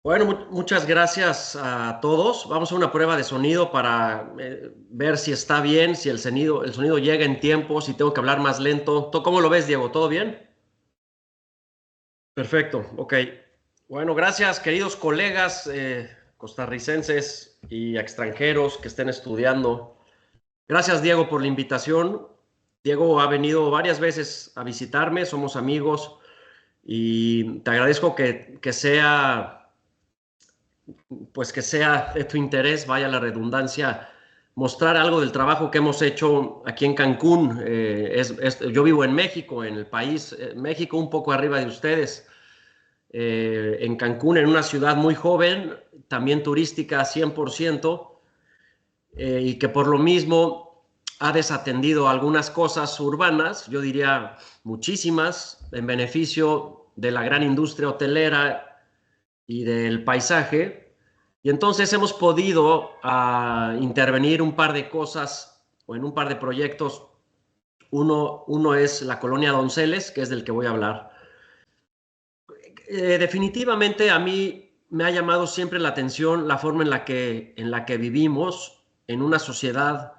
Bueno, muchas gracias a todos. Vamos a una prueba de sonido para ver si está bien, si el sonido llega en tiempo, si tengo que hablar más lento. ¿Tú cómo lo ves, Diego? ¿Todo bien? Perfecto, ok. Bueno, gracias, queridos colegas costarricenses y extranjeros que estén estudiando. Gracias, Diego, por la invitación. Diego ha venido varias veces a visitarme, somos amigos y te agradezco que sea de tu interés, vaya la redundancia, mostrar algo del trabajo que hemos hecho aquí en Cancún. Yo vivo en México, en el país, México un poco arriba de ustedes, en Cancún, en una ciudad muy joven, también turística 100%, y que por lo mismo ha desatendido algunas cosas urbanas, yo diría muchísimas, en beneficio de la gran industria hotelera y del paisaje. Y entonces hemos podido intervenir un par de cosas o en un par de proyectos. Uno es la colonia Donceles, que es del que voy a hablar. Definitivamente a mí me ha llamado siempre la atención la forma en la que vivimos en una sociedad,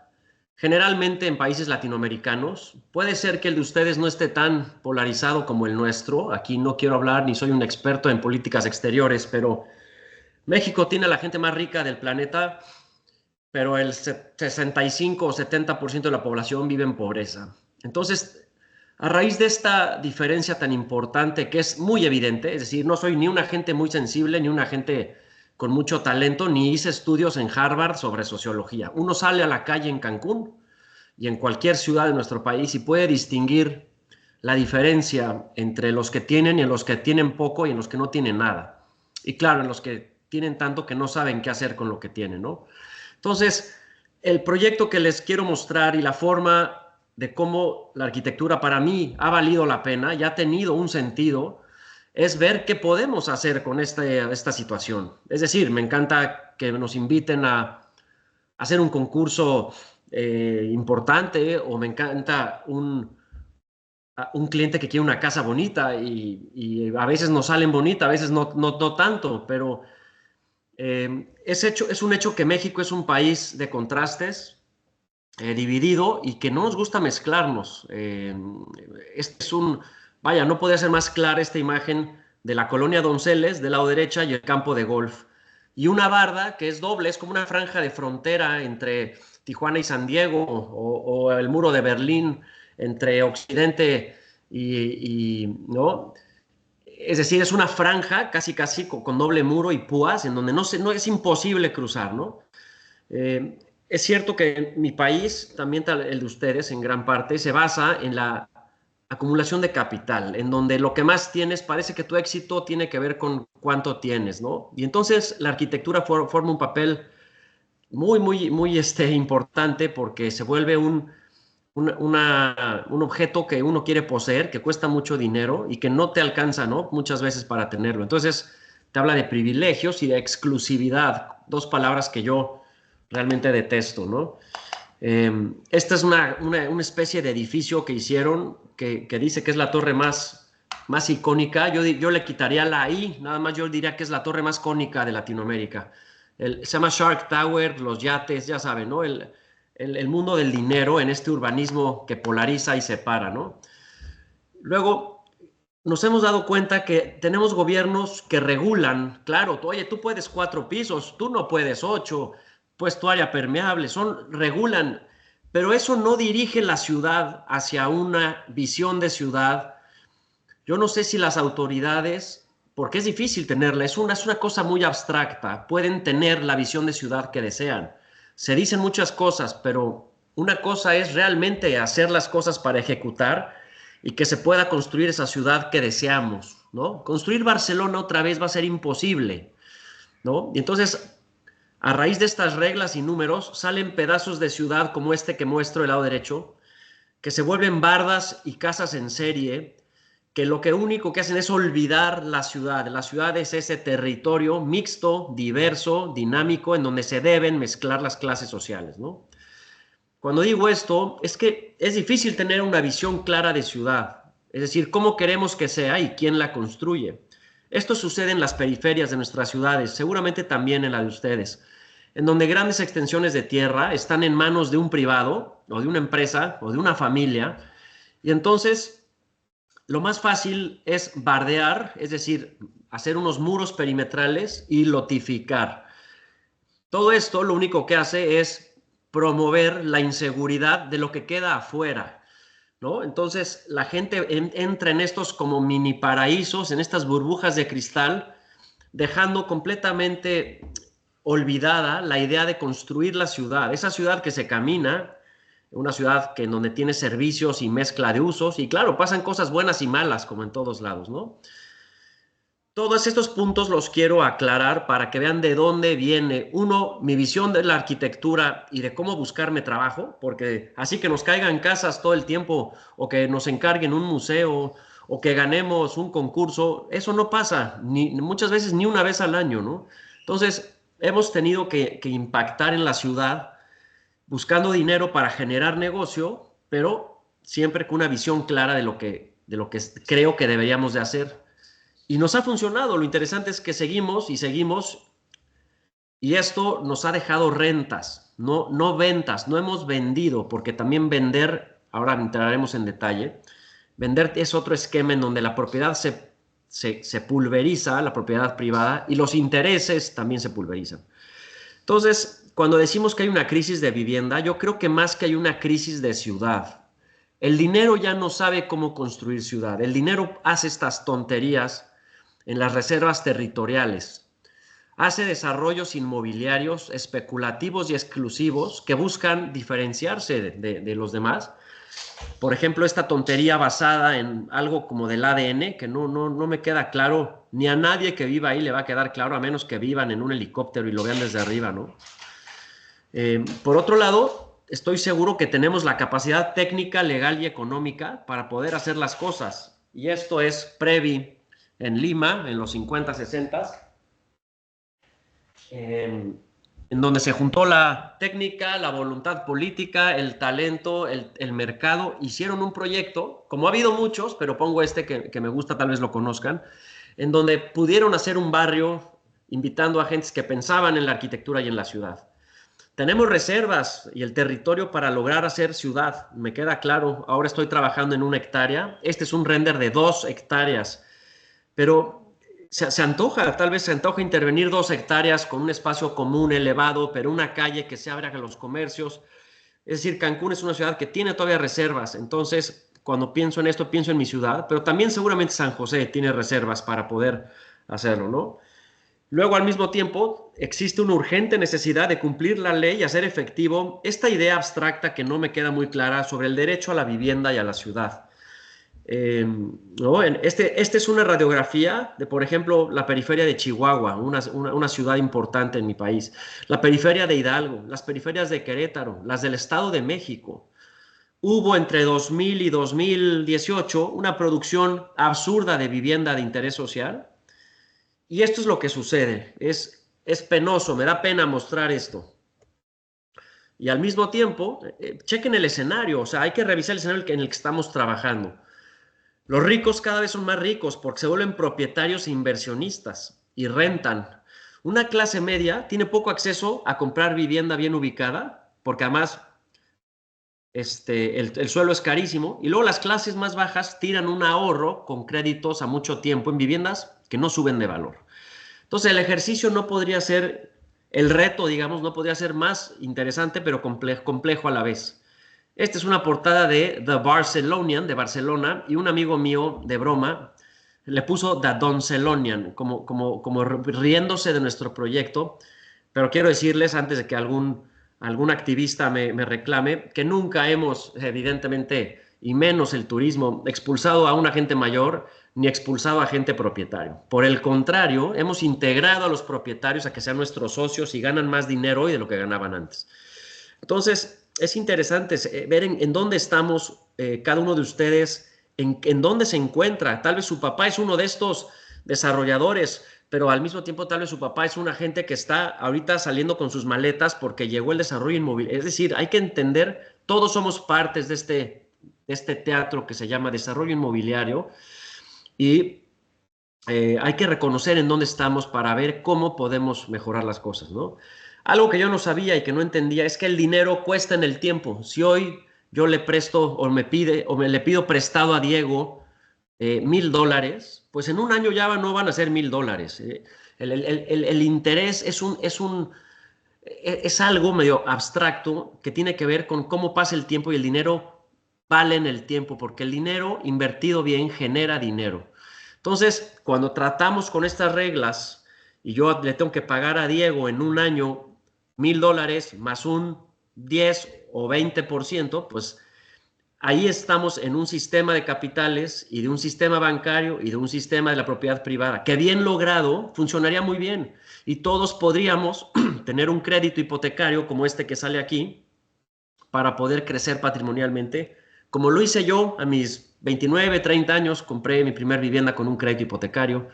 generalmente en países latinoamericanos. Puede ser que el de ustedes no esté tan polarizado como el nuestro. Aquí no quiero hablar ni soy un experto en políticas exteriores, pero México tiene a la gente más rica del planeta, pero el 65 o 70% de la población vive en pobreza. Entonces, a raíz de esta diferencia tan importante que es muy evidente, es decir, no soy ni una gente muy sensible, ni una gente con mucho talento, ni hice estudios en Harvard sobre sociología. Uno sale a la calle en Cancún y en cualquier ciudad de nuestro país y puede distinguir la diferencia entre los que tienen y en los que tienen poco y en los que no tienen nada. Y claro, en los que tienen tanto que no saben qué hacer con lo que tienen, ¿no? Entonces, el proyecto que les quiero mostrar y la forma de cómo la arquitectura para mí ha valido la pena y ha tenido un sentido es ver qué podemos hacer con esta situación. Es decir, me encanta que nos inviten a hacer un concurso importante, o me encanta un cliente que quiere una casa bonita y a veces nos salen bonitas, a veces no tanto, pero es un hecho que México es un país de contrastes, dividido, y que no nos gusta mezclarnos. Este es un, vaya, no podría ser más clara esta imagen de la colonia Donceles del lado derecha y el campo de golf. Y una barda que es doble, es como una franja de frontera entre Tijuana y San Diego, o el muro de Berlín entre Occidente ¿no? Es decir, es una franja casi casi con doble muro y púas en donde no es imposible cruzar, ¿no? Es cierto que mi país, también el de ustedes en gran parte, se basa en la acumulación de capital, en donde lo que más tienes, parece que tu éxito tiene que ver con cuánto tienes, ¿no? Y entonces la arquitectura forma un papel muy importante, porque se vuelve un objeto que uno quiere poseer, que cuesta mucho dinero y que no te alcanza, ¿no? Muchas veces para tenerlo. Entonces, te habla de privilegios y de exclusividad, dos palabras que yo realmente detesto, ¿no? Esta es una especie de edificio que hicieron que dice que es la torre más icónica. Yo le quitaría la I, nada más yo diría que es la torre más cónica de Latinoamérica. Se llama Shark Tower, los yates, ya saben, ¿no? El mundo del dinero en este urbanismo que polariza y separa, ¿no? Luego, nos hemos dado cuenta que tenemos gobiernos que regulan, claro, oye, tú puedes 4 pisos, tú no puedes 8, pues tu área permeable, regulan, pero eso no dirige la ciudad hacia una visión de ciudad. Yo no sé si las autoridades, porque es difícil tenerla, es una cosa muy abstracta, pueden tener la visión de ciudad que desean. Se dicen muchas cosas, pero una cosa es realmente hacer las cosas para ejecutar y que se pueda construir esa ciudad que deseamos, ¿no? Construir Barcelona otra vez va a ser imposible, ¿no? Y entonces, a raíz de estas reglas y números, salen pedazos de ciudad como este que muestro del lado derecho, que se vuelven bardas y casas en serie, que lo que único que hacen es olvidar la ciudad. La ciudad es ese territorio mixto, diverso, dinámico, en donde se deben mezclar las clases sociales, ¿no? Cuando digo esto, es que es difícil tener una visión clara de ciudad, es decir, cómo queremos que sea y quién la construye. Esto sucede en las periferias de nuestras ciudades, seguramente también en la de ustedes, en donde grandes extensiones de tierra están en manos de un privado o de una empresa o de una familia, y entonces lo más fácil es bardear, es decir, hacer unos muros perimetrales y lotificar. Todo esto lo único que hace es promover la inseguridad de lo que queda afuera, ¿no? Entonces la gente entra en estos como mini paraísos, en estas burbujas de cristal, dejando completamente olvidada la idea de construir la ciudad, esa ciudad que se camina, una ciudad que en donde tiene servicios y mezcla de usos, y claro, pasan cosas buenas y malas, como en todos lados, ¿no? Todos estos puntos los quiero aclarar para que vean de dónde viene, uno, mi visión de la arquitectura y de cómo buscarme trabajo, porque así que nos caigan casas todo el tiempo o que nos encarguen un museo o que ganemos un concurso, eso no pasa, muchas veces ni una vez al año, ¿no? Entonces, hemos tenido que impactar en la ciudad buscando dinero para generar negocio, pero siempre con una visión clara de lo que creo que deberíamos de hacer. Y nos ha funcionado. Lo interesante es que seguimos y seguimos y esto nos ha dejado rentas, no ventas, no hemos vendido, porque también vender, ahora entraremos en detalle, vender es otro esquema en donde la propiedad se pulveriza, la propiedad privada, y los intereses también se pulverizan. Entonces, cuando decimos que hay una crisis de vivienda, yo creo que más que hay una crisis de ciudad. El dinero ya no sabe cómo construir ciudad. El dinero hace estas tonterías en las reservas territoriales. Hace desarrollos inmobiliarios especulativos y exclusivos que buscan diferenciarse de los demás. Por ejemplo, esta tontería basada en algo como del ADN, que no me queda claro, ni a nadie que viva ahí le va a quedar claro, a menos que vivan en un helicóptero y lo vean desde arriba, ¿no? Por otro lado, estoy seguro que tenemos la capacidad técnica, legal y económica para poder hacer las cosas. Y esto es Previ en Lima, en los 50, 60, en donde se juntó la técnica, la voluntad política, el talento, el mercado. Hicieron un proyecto, como ha habido muchos, pero pongo este que me gusta, tal vez lo conozcan, en donde pudieron hacer un barrio invitando a gentes que pensaban en la arquitectura y en la ciudad. Tenemos reservas y el territorio para lograr hacer ciudad, me queda claro. Ahora estoy trabajando en 1 hectárea. Este es un render de 2 hectáreas, pero se antoja, tal vez se antoja intervenir 2 hectáreas con un espacio común elevado, pero una calle que se abra a los comercios. Es decir, Cancún es una ciudad que tiene todavía reservas, entonces cuando pienso en esto, pienso en mi ciudad, pero también seguramente San José tiene reservas para poder hacerlo, ¿no? Luego, al mismo tiempo, existe una urgente necesidad de cumplir la ley y hacer efectivo esta idea abstracta que no me queda muy clara sobre el derecho a la vivienda y a la ciudad. ¿No? Este es una radiografía de, por ejemplo, la periferia de Chihuahua, una ciudad importante en mi país, la periferia de Hidalgo, las periferias de Querétaro, las del Estado de México. Hubo entre 2000 y 2018 una producción absurda de vivienda de interés social. Y esto es lo que sucede, es penoso, me da pena mostrar esto. Y al mismo tiempo, chequen el escenario, o sea, hay que revisar el escenario en el que estamos trabajando. Los ricos cada vez son más ricos porque se vuelven propietarios e inversionistas y rentan. Una clase media tiene poco acceso a comprar vivienda bien ubicada, porque además el suelo es carísimo, y luego las clases más bajas tiran un ahorro con créditos a mucho tiempo en viviendas que no suben de valor. Entonces el ejercicio no podría ser, el reto, digamos, no podría ser más interesante, pero complejo a la vez. Esta es una portada de The Barcelonian, de Barcelona, y un amigo mío, de broma, le puso The Doncelonian, como riéndose de nuestro proyecto. Pero quiero decirles, antes de que algún activista me reclame, que nunca hemos, evidentemente, y menos el turismo, expulsado a un agente mayor ni expulsado a agente propietario. Por el contrario, hemos integrado a los propietarios a que sean nuestros socios y ganan más dinero hoy de lo que ganaban antes. Entonces, es interesante ver en dónde estamos cada uno de ustedes, en dónde se encuentra. Tal vez su papá es uno de estos desarrolladores, pero al mismo tiempo tal vez su papá es un agente que está ahorita saliendo con sus maletas porque llegó el desarrollo inmobiliario. Es decir, hay que entender, todos somos partes de este teatro que se llama desarrollo inmobiliario, y hay que reconocer en dónde estamos para ver cómo podemos mejorar las cosas, ¿no? Algo que yo no sabía y que no entendía es que el dinero cuesta en el tiempo. Si hoy yo le presto o le pido prestado a Diego $1,000, pues en un año ya no van a ser $1,000. El interés es algo medio abstracto que tiene que ver con cómo pasa el tiempo y el dinero vale en el tiempo, porque el dinero invertido bien genera dinero. Entonces, cuando tratamos con estas reglas y yo le tengo que pagar a Diego en un año $1,000 más un 10 o 20%, pues ahí estamos en un sistema de capitales y de un sistema bancario y de un sistema de la propiedad privada que bien logrado funcionaría muy bien y todos podríamos tener un crédito hipotecario como este que sale aquí para poder crecer patrimonialmente. Como lo hice yo a mis 29, 30 años, compré mi primer vivienda con un crédito hipotecario,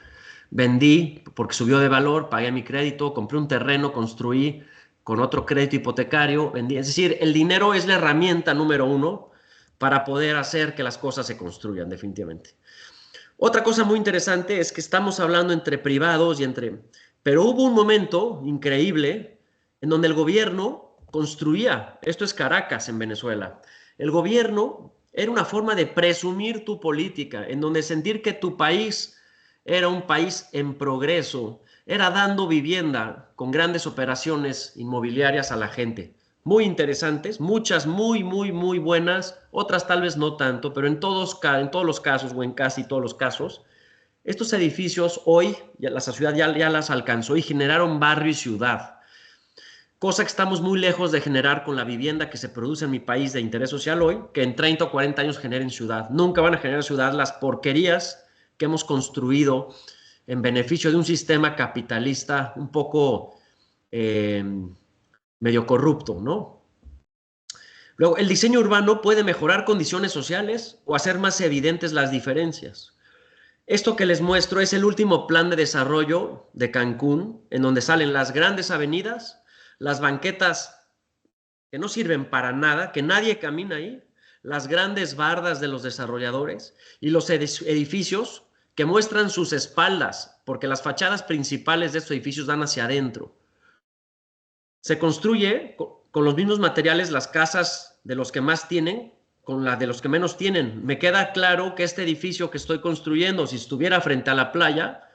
vendí porque subió de valor, pagué mi crédito, compré un terreno, construí con otro crédito hipotecario, vendí. Es decir, el dinero es la herramienta número uno para poder hacer que las cosas se construyan definitivamente. Otra cosa muy interesante es que estamos hablando entre privados y entre... Pero hubo un momento increíble en donde el gobierno construía, esto es Caracas en Venezuela, el gobierno era una forma de presumir tu política, en donde sentir que tu país era un país en progreso, era dando vivienda con grandes operaciones inmobiliarias a la gente. Muy interesantes, muchas muy buenas, otras tal vez no tanto, pero en todos los casos o en casi todos los casos, estos edificios hoy la sociedad ya las alcanzó y generaron barrio y ciudad, cosa que estamos muy lejos de generar con la vivienda que se produce en mi país de interés social hoy, que en 30 o 40 años generen ciudad. Nunca van a generar ciudad las porquerías que hemos construido en beneficio de un sistema capitalista un poco eh, medio corrupto, ¿no? Luego, el diseño urbano puede mejorar condiciones sociales o hacer más evidentes las diferencias. Esto que les muestro es el último plan de desarrollo de Cancún, en donde salen las grandes avenidas, las banquetas que no sirven para nada, que nadie camina ahí, las grandes bardas de los desarrolladores y los edificios que muestran sus espaldas, porque las fachadas principales de estos edificios dan hacia adentro. Se construye con los mismos materiales las casas de los que más tienen con las de los que menos tienen. Me queda claro que este edificio que estoy construyendo, si estuviera frente a la playa,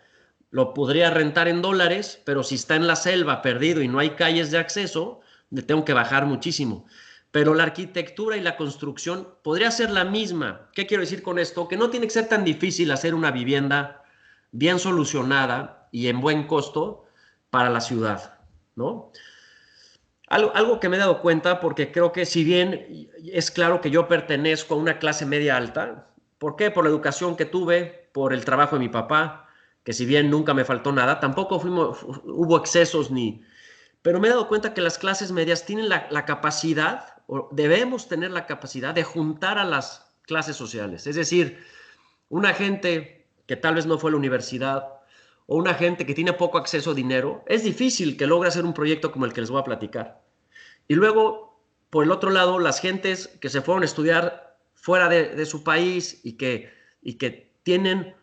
lo podría rentar en dólares, pero si está en la selva perdido y no hay calles de acceso, le tengo que bajar muchísimo. Pero la arquitectura y la construcción podría ser la misma. ¿Qué quiero decir con esto? Que no tiene que ser tan difícil hacer una vivienda bien solucionada y en buen costo para la ciudad, ¿no? Algo que me he dado cuenta, porque creo que si bien es claro que yo pertenezco a una clase media alta, ¿por qué? Por la educación que tuve, por el trabajo de mi papá, que si bien nunca me faltó nada, tampoco hubo excesos ni... Pero me he dado cuenta que las clases medias tienen la capacidad, o debemos tener la capacidad de juntar a las clases sociales. Es decir, una gente que tal vez no fue a la universidad o una gente que tiene poco acceso a dinero, es difícil que logre hacer un proyecto como el que les voy a platicar. Y luego, por el otro lado, las gentes que se fueron a estudiar fuera de su país y que tienen,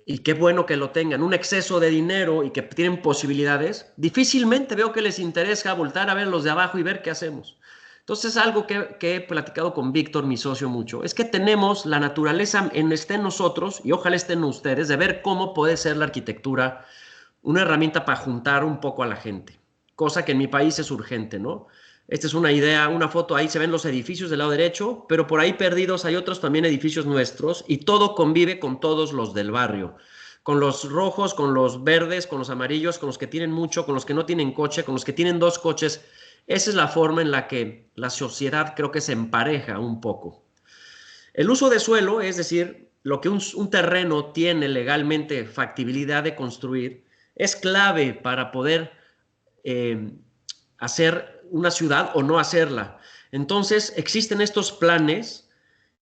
y qué bueno que lo tengan, un exceso de dinero y que tienen posibilidades, difícilmente veo que les interesa voltar a ver los de abajo y ver qué hacemos. Entonces, algo que he platicado con Víctor, mi socio, mucho, es que tenemos la naturaleza esté en nosotros, y ojalá esté en ustedes, de ver cómo puede ser la arquitectura una herramienta para juntar un poco a la gente, cosa que en mi país es urgente, ¿no? Esta es una idea, una foto, ahí se ven los edificios del lado derecho, pero por ahí perdidos hay otros también edificios nuestros y todo convive con todos los del barrio, con los rojos, con los verdes, con los amarillos, con los que tienen mucho, con los que no tienen coche, con los que tienen dos coches. Esa es la forma en la que la sociedad creo que se empareja un poco. El uso de suelo, es decir, lo que un terreno tiene legalmente factibilidad de construir, es clave para poder eh, hacer una ciudad o no hacerla. Entonces, existen estos planes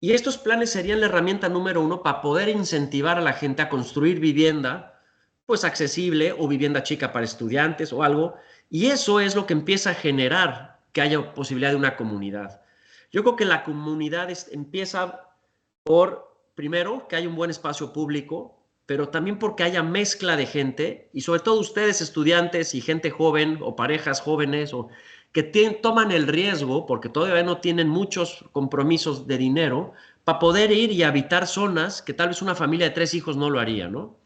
y estos planes serían la herramienta número uno para poder incentivar a la gente a construir vivienda, pues accesible o vivienda chica para estudiantes o algo. Y eso es lo que empieza a generar que haya posibilidad de una comunidad. Yo creo que la comunidad empieza por, primero, que haya un buen espacio público, pero también porque haya mezcla de gente y sobre todo ustedes estudiantes y gente joven o parejas jóvenes o que toman el riesgo porque todavía no tienen muchos compromisos de dinero para poder ir y habitar zonas que tal vez una familia de 3 hijos no lo haría, ¿no?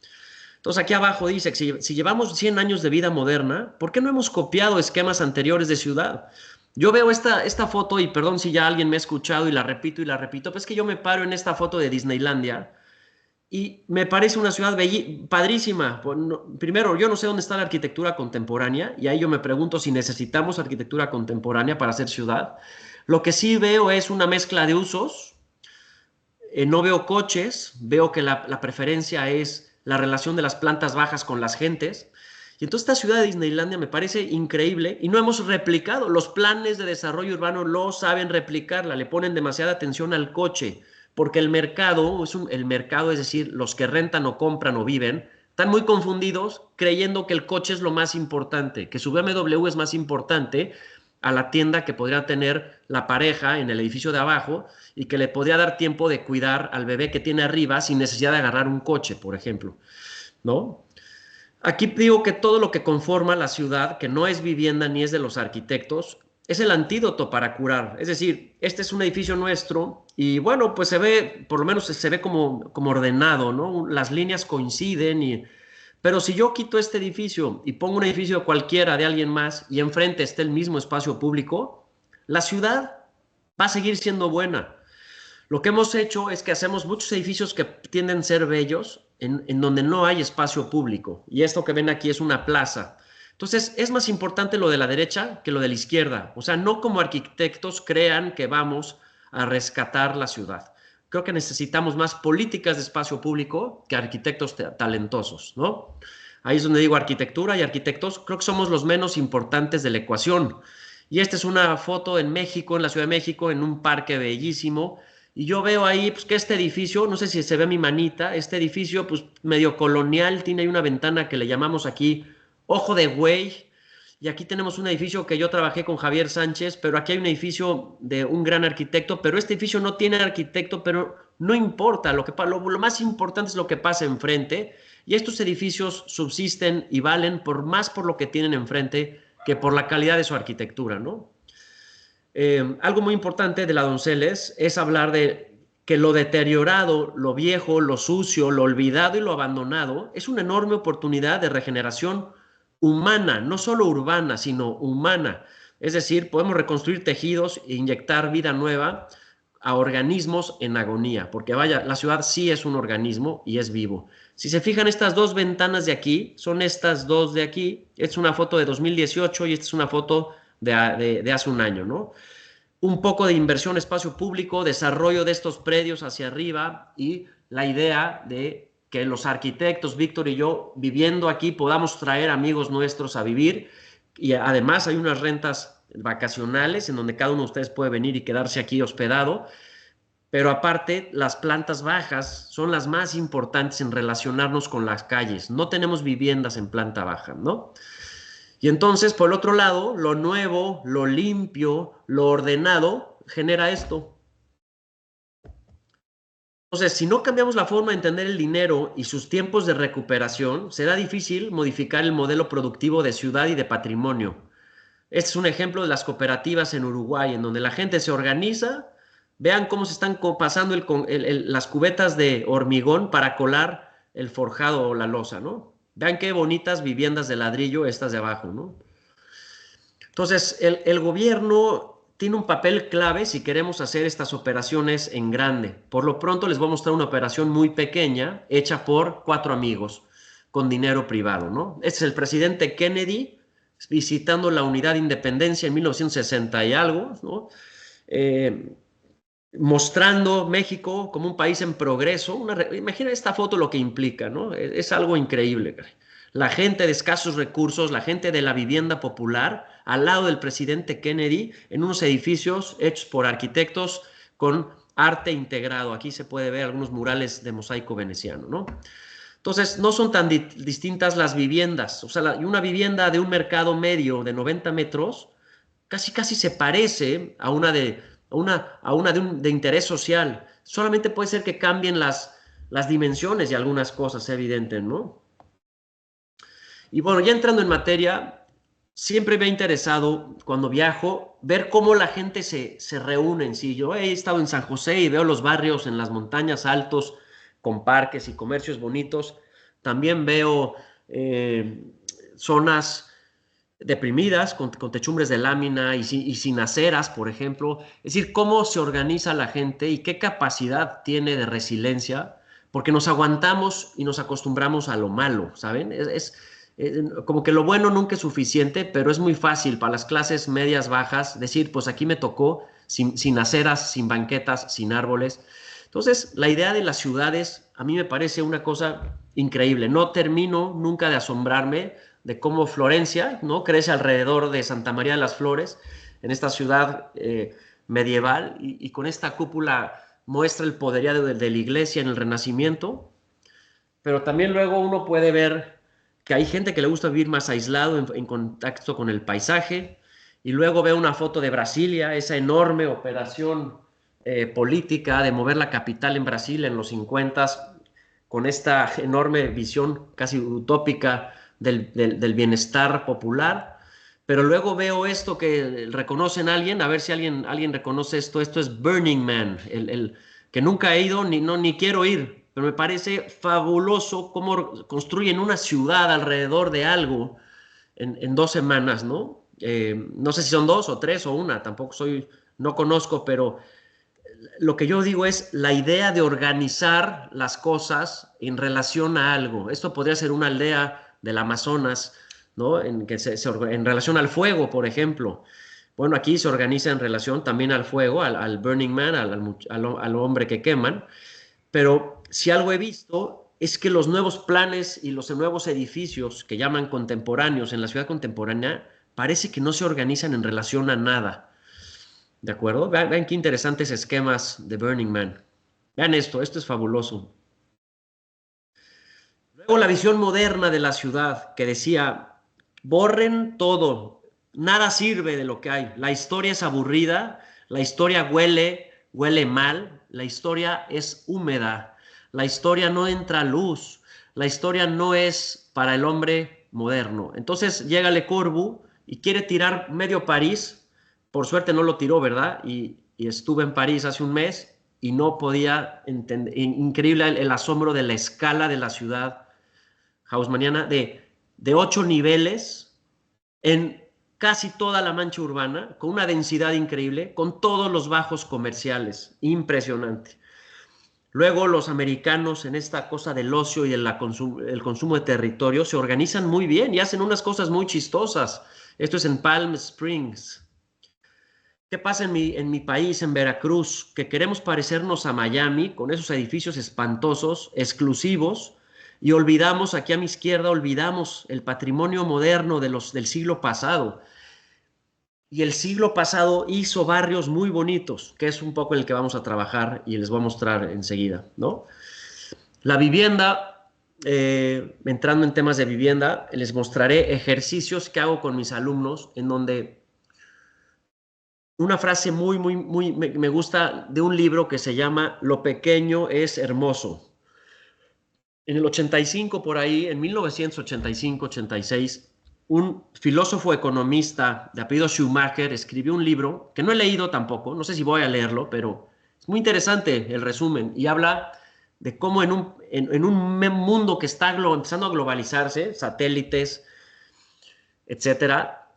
Entonces aquí abajo dice que si llevamos 100 años de vida moderna, ¿por qué no hemos copiado esquemas anteriores de ciudad? Yo veo esta foto y perdón si ya alguien me ha escuchado y la repito, pero es que yo me paro en esta foto de Disneylandia y me parece una ciudad padrísima. Pues, primero, yo no sé dónde está la arquitectura contemporánea y ahí yo me pregunto si necesitamos arquitectura contemporánea para hacer ciudad. Lo que sí veo es una mezcla de usos. No veo coches, veo que la preferencia es la relación de las plantas bajas con las gentes. Y entonces esta ciudad de Disneylandia me parece increíble y no hemos replicado. Los planes de desarrollo urbano lo saben replicarla, le ponen demasiada atención al coche, porque el mercado, el mercado, es decir, los que rentan o compran o viven, están muy confundidos creyendo que el coche es lo más importante, que su BMW es más importante a la tienda que podría tener la pareja en el edificio de abajo y que le podría dar tiempo de cuidar al bebé que tiene arriba sin necesidad de agarrar un coche, por ejemplo, ¿no? Aquí digo que todo lo que conforma la ciudad, que no es vivienda ni es de los arquitectos, es el antídoto para curar. Es decir, este es un edificio nuestro y bueno, pues se ve, por lo menos se ve como ordenado, ¿no? Las líneas coinciden pero si yo quito este edificio y pongo un edificio cualquiera de alguien más y enfrente esté el mismo espacio público, la ciudad va a seguir siendo buena. Lo que hemos hecho es que hacemos muchos edificios que tienden a ser bellos en donde no hay espacio público. Y esto que ven aquí es una plaza. Entonces, es más importante lo de la derecha que lo de la izquierda. O sea, no como arquitectos crean que vamos a rescatar la ciudad. Creo que necesitamos más políticas de espacio público que arquitectos talentosos, ¿no? Ahí es donde digo arquitectura y arquitectos, creo que somos los menos importantes de la ecuación. Y esta es una foto en México, en la Ciudad de México, en un parque bellísimo. Y yo veo ahí pues, que este edificio, no sé si se ve mi manita, este edificio pues medio colonial, tiene ahí una ventana que le llamamos aquí Ojo de Güey. Y aquí tenemos un edificio que yo trabajé con Javier Sánchez, pero aquí hay un edificio de un gran arquitecto, pero este edificio no tiene arquitecto, pero no importa, lo más importante es lo que pasa enfrente. Y estos edificios subsisten y valen más por lo que tienen enfrente que por la calidad de su arquitectura, ¿no? Algo muy importante de la Donceles es hablar de que lo deteriorado, lo viejo, lo sucio, lo olvidado y lo abandonado es una enorme oportunidad de regeneración humana, no solo urbana, sino humana. Es decir, podemos reconstruir tejidos e inyectar vida nueva a organismos en agonía, porque vaya, la ciudad sí es un organismo y es vivo. Si se fijan, estas dos ventanas de aquí, son estas dos de aquí, esta es una foto de 2018 y esta es una foto de hace un año, ¿no? Un poco de inversión en espacio público, desarrollo de estos predios hacia arriba y la idea de que los arquitectos, Víctor y yo, viviendo aquí, podamos traer amigos nuestros a vivir y además hay unas rentas vacacionales en donde cada uno de ustedes puede venir y quedarse aquí hospedado, pero aparte las plantas bajas son las más importantes en relacionarnos con las calles. No tenemos viviendas en planta baja, ¿no? Y entonces, por el otro lado, lo nuevo, lo limpio, lo ordenado, genera esto. Entonces, si no cambiamos la forma de entender el dinero y sus tiempos de recuperación, será difícil modificar el modelo productivo de ciudad y de patrimonio. Este es un ejemplo de las cooperativas en Uruguay, en donde la gente se organiza, vean cómo se están pasando las cubetas de hormigón para colar el forjado o la loza, ¿no? Vean qué bonitas viviendas de ladrillo estas de abajo, ¿no? Entonces, el gobierno tiene un papel clave si queremos hacer estas operaciones en grande. Por lo pronto les voy a mostrar una operación muy pequeña hecha por 4 amigos con dinero privado, ¿no? Este es el presidente Kennedy visitando la Unidad de Independencia en 1960 y algo, ¿no? Mostrando México como un país en progreso. Imagina esta foto lo que implica, ¿no? Es algo increíble. La gente de escasos recursos, la gente de la vivienda popular, al lado del presidente Kennedy, en unos edificios hechos por arquitectos con arte integrado. Aquí se puede ver algunos murales de mosaico veneciano, ¿no? Entonces, no son tan distintas las viviendas. O sea, una vivienda de un mercado medio de 90 metros casi se parece a una de interés social. Solamente puede ser que cambien las dimensiones de algunas cosas, es evidente, ¿no? Y bueno, ya entrando en materia, siempre me ha interesado cuando viajo ver cómo la gente se reúne en sí. Yo he estado en San José y veo los barrios en las montañas altos con parques y comercios bonitos. También veo eh, zonas deprimidas, con techumbres de lámina y sin aceras, por ejemplo. Es decir, cómo se organiza la gente y qué capacidad tiene de resiliencia, porque nos aguantamos y nos acostumbramos a lo malo, ¿saben? Como que lo bueno nunca es suficiente, pero es muy fácil para las clases medias bajas decir, pues aquí me tocó sin aceras, sin banquetas, sin árboles. Entonces, la idea de las ciudades a mí me parece una cosa increíble. No termino nunca de asombrarme de cómo Florencia, ¿no?, crece alrededor de Santa María de las Flores, en esta ciudad medieval, y con esta cúpula muestra el poderío de la iglesia en el Renacimiento, pero también luego uno puede ver que hay gente que le gusta vivir más aislado, en contacto con el paisaje, y luego veo una foto de Brasilia, esa enorme operación política de mover la capital en Brasil en los 50, con esta enorme visión casi utópica del bienestar popular. Pero luego veo esto que reconocen a alguien, a ver si alguien reconoce esto. Esto es Burning Man, que nunca he ido ni quiero ir, pero me parece fabuloso cómo construyen una ciudad alrededor de algo en 2 semanas, ¿no? No sé si son 2 o 3 o una, tampoco no conozco, pero lo que yo digo es la idea de organizar las cosas en relación a algo. Esto podría ser una aldea del Amazonas, ¿no? En relación al fuego, por ejemplo. Bueno, aquí se organiza en relación también al fuego, al Burning Man, al hombre que queman. Pero si algo he visto es que los nuevos planes y los nuevos edificios que llaman contemporáneos en la ciudad contemporánea parece que no se organizan en relación a nada. ¿De acuerdo? Vean qué interesantes esquemas de Burning Man. Vean esto es fabuloso. Luego la visión moderna de la ciudad que decía, borren todo, nada sirve de lo que hay. La historia es aburrida, la historia huele mal, la historia es húmeda, la historia no entra luz, la historia no es para el hombre moderno. Entonces llega Le Corbusier y quiere tirar medio París. Por suerte no lo tiró, ¿verdad? Y estuve en París hace un mes y no podía entender, increíble el asombro de la escala de la ciudad haussmanniana, de 8 niveles en casi toda la mancha urbana, con una densidad increíble, con todos los bajos comerciales, impresionante. Luego los americanos en esta cosa del ocio y el consumo de territorio se organizan muy bien y hacen unas cosas muy chistosas. Esto es en Palm Springs. ¿Qué pasa en mi país, en Veracruz? Que queremos parecernos a Miami con esos edificios espantosos, exclusivos, y olvidamos, aquí a mi izquierda, olvidamos el patrimonio moderno del siglo pasado. Y el siglo pasado hizo barrios muy bonitos, que es un poco el que vamos a trabajar y les voy a mostrar enseguida, ¿no? La vivienda, entrando en temas de vivienda, les mostraré ejercicios que hago con mis alumnos en donde una frase me gusta de un libro que se llama Lo pequeño es hermoso. En el 85, por ahí, en 1985-86, un filósofo economista de apellido Schumacher escribió un libro que no he leído tampoco, no sé si voy a leerlo, pero es muy interesante el resumen y habla de cómo en un mundo que está empezando a globalizarse, satélites, etcétera,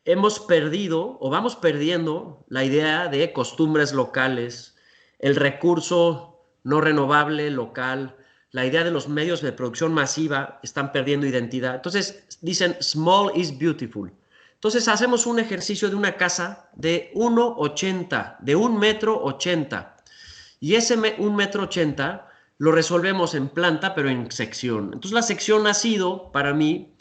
hemos perdido o vamos perdiendo la idea de costumbres locales, el recurso no renovable local, la idea de los medios de producción masiva están perdiendo identidad. Entonces dicen, small is beautiful. Entonces hacemos un ejercicio de una casa de 1,80, de 1,80 m. Y ese 1,80 m lo resolvemos en planta, pero en sección. Entonces la sección ha sido, para mí,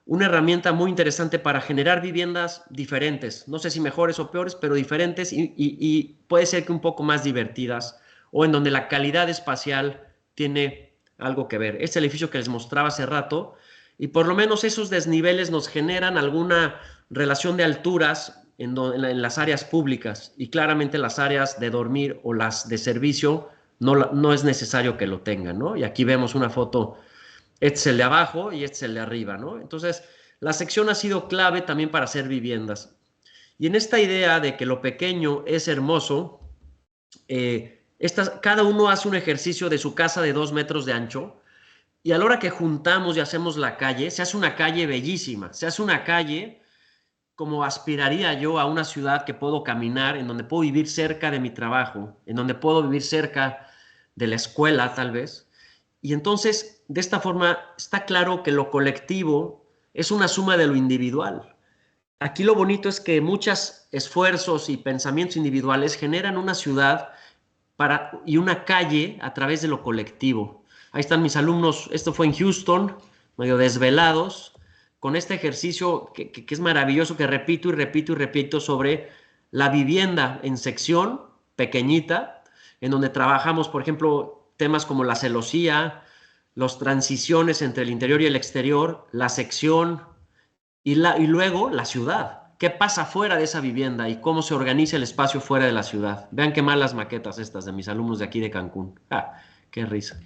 una herramienta muy interesante para generar viviendas diferentes, no sé si mejores o peores, pero diferentes y puede ser que un poco más divertidas o en donde la calidad espacial tiene algo que ver. Este es el edificio que les mostraba hace rato y por lo menos esos desniveles nos generan alguna relación de alturas en las áreas públicas y claramente las áreas de dormir o las de servicio no es necesario que lo tengan, ¿no? Y aquí vemos una foto, este es el de abajo y este es el de arriba, ¿no? Entonces, la sección ha sido clave también para hacer viviendas. Y en esta idea de que lo pequeño es hermoso, cada uno hace un ejercicio de su casa de 2 metros de ancho y a la hora que juntamos y hacemos la calle, se hace una calle bellísima, se hace una calle como aspiraría yo a una ciudad que puedo caminar, en donde puedo vivir cerca de mi trabajo, en donde puedo vivir cerca de la escuela tal vez. Y entonces, de esta forma, está claro que lo colectivo es una suma de lo individual. Aquí lo bonito es que muchos esfuerzos y pensamientos individuales generan una ciudad y una calle a través de lo colectivo. Ahí están mis alumnos, esto fue en Houston, medio desvelados, con este ejercicio que es maravilloso, que repito y repito y repito sobre la vivienda en sección pequeñita, en donde trabajamos, por ejemplo, temas como la celosía, las transiciones entre el interior y el exterior, la sección y luego la ciudad. ¿Qué pasa fuera de esa vivienda y cómo se organiza el espacio fuera de la ciudad? Vean qué malas maquetas estas de mis alumnos de aquí de Cancún. Qué risa.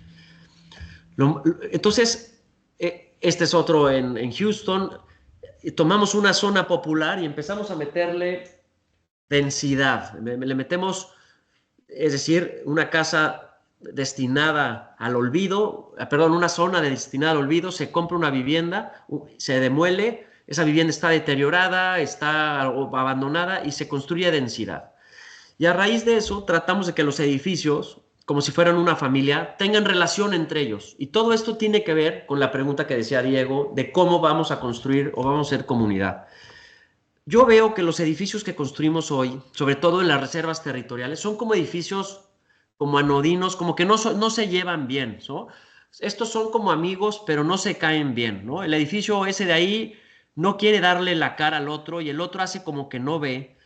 Entonces, este es otro en Houston. Tomamos una zona popular y empezamos a meterle densidad. Le metemos, es decir, una casa destinada al olvido, perdón, una zona destinada al olvido, se compra una vivienda, se demuele, esa vivienda está deteriorada, está abandonada y se construye densidad. Y a raíz de eso tratamos de que los edificios, como si fueran una familia, tengan relación entre ellos. Y todo esto tiene que ver con la pregunta que decía Diego de cómo vamos a construir o vamos a ser comunidad. Yo veo que los edificios que construimos hoy, sobre todo en las reservas territoriales, son como edificios como anodinos, como que no se llevan bien, ¿no? Estos son como amigos, pero no se caen bien, ¿no? El edificio ese de ahí no quiere darle la cara al otro y el otro hace como que no ve,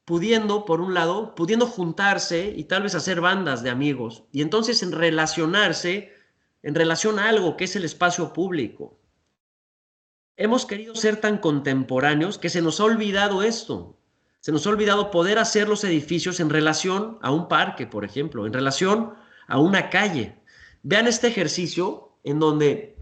pudiendo, por un lado, pudiendo juntarse y tal vez hacer bandas de amigos y entonces en relacionarse en relación a algo que es el espacio público. Hemos querido ser tan contemporáneos que se nos ha olvidado esto. Se nos ha olvidado poder hacer los edificios en relación a un parque, por ejemplo, en relación a una calle. Vean este ejercicio en donde